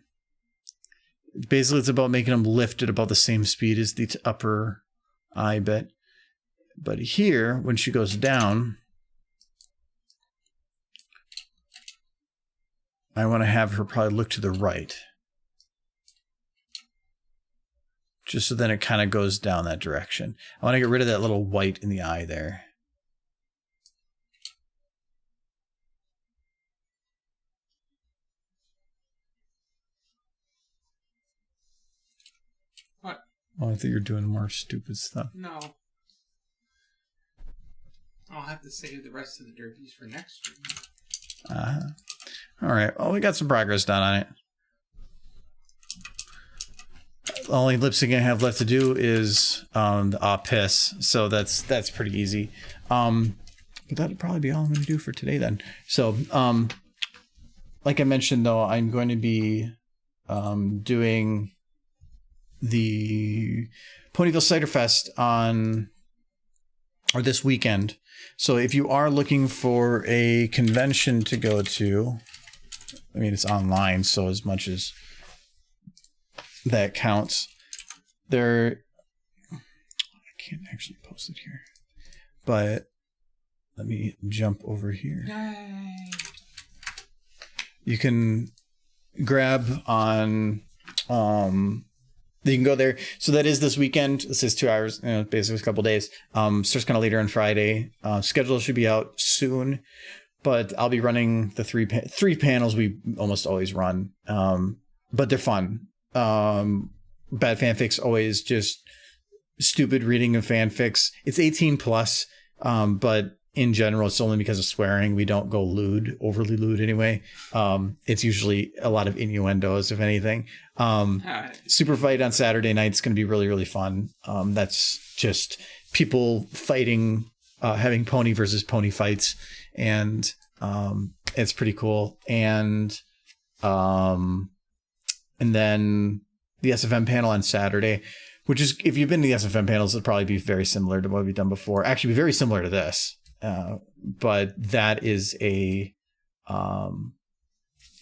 A: Basically, it's about making them lift at about the same speed as the upper eye bit. But here, when she goes down, I want to have her probably look to the right. just so then it kind of goes down that direction. I want to get rid of that little white in the eye there.
B: What?
A: Oh, I think you're doing more stupid stuff.
B: No. I'll have to save the rest of the derbies for next stream.
A: All right. Well, we got some progress done on it. The only lip sync I have left to do is the piss. So that's pretty easy. But that'd probably be all I'm going to do for today then. So, like I mentioned, though, I'm going to be doing the Ponyville Cider Fest this weekend. So if you are looking for a convention to go to, I mean, it's online, so as much as that counts. I can't actually post it here, but let me jump over here.
B: Yay.
A: You can grab on, you can go there. So that is this weekend. This is 2 hours, basically a couple days. Starts kind of later on Friday. Schedule should be out soon, but I'll be running the three panels we almost always run. But they're fun. Bad fanfics, always just stupid reading of fanfics. It's 18 plus, but in general, it's only because of swearing. We don't go overly lewd anyway. It's usually a lot of innuendos, if anything. Super Fight on Saturday night is going to be really, really fun. That's just people fighting, having pony versus pony fights. And it's pretty cool. And then the SFM panel on Saturday, which is, if you've been to the SFM panels, it'll probably be very similar to what we've done before. Actually, be very similar to this. But that is a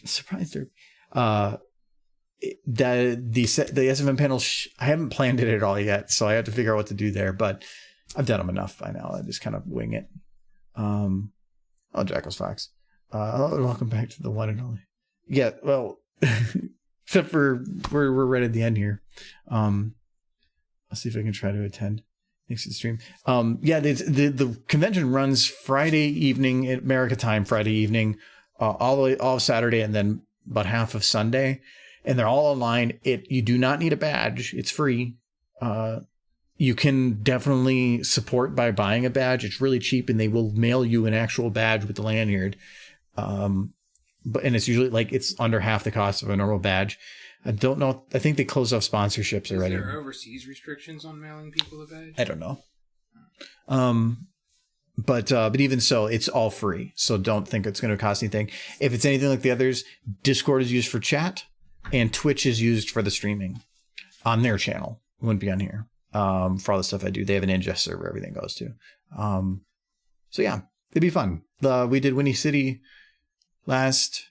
A: surprise derby. The SFM panel, I haven't planned it at all yet, so I have to figure out what to do there. But I've done them enough by now. I just kind of wing it. Jackal's Fox. Welcome back to the one and only. Yeah, well, except for we're right at the end here. I'll see if I can try to attend next to the stream. The convention runs Friday evening at America time, Friday evening, all Saturday, and then about half of Sunday. And they're all online. You do not need a badge. It's free. You can definitely support by buying a badge. It's really cheap, and they will mail you an actual badge with the lanyard. And it's usually it's under half the cost of a normal badge. I don't know. I think they closed off sponsorships already.
B: Is there overseas restrictions on mailing people a badge?
A: I don't know. But even so, it's all free. So don't think it's going to cost anything. If it's anything like the others, Discord is used for chat and Twitch is used for the streaming on their channel. It wouldn't be on here. For all the stuff I do, they have an ingest server everything goes to. So yeah, it'd be fun. We did Winnie City was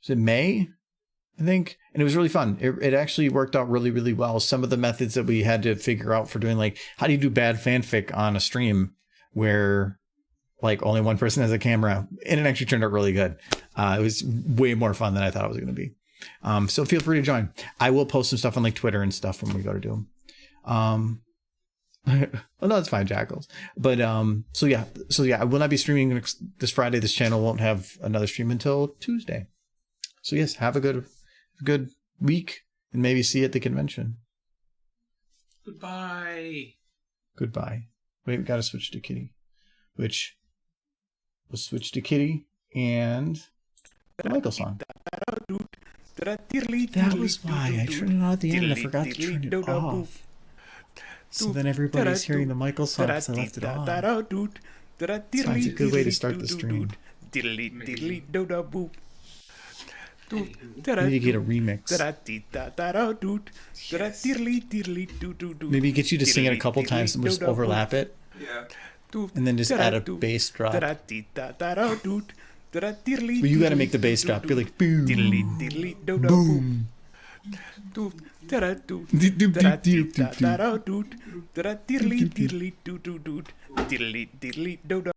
A: it May? I think, and it was really fun. It actually worked out really, really well. Some of the methods that we had to figure out for doing, how do you do bad fanfic on a stream where only one person has a camera, and it actually turned out really good. It was way more fun than I thought it was going to be. So feel free to join. I will post some stuff on Twitter and stuff when we go to do them. Well, no, it's fine, Jackals. But so yeah, I will not be streaming this Friday. This channel won't have another stream until Tuesday. So yes, have a good week, and maybe see you at the convention.
B: Goodbye.
A: Wait, we gotta switch to Kitty. Which we'll switch to Kitty and the Michael song. That was why I turned it on at the end and I forgot to turn it off. So then everybody's hearing the Michael song because I left it on. So it's a good way to start the stream. Maybe get a remix. Maybe get you to sing it a couple times and just overlap it.
B: Yeah.
A: And then just add a bass drop. But you gotta make the bass drop. Be like boom. Boom.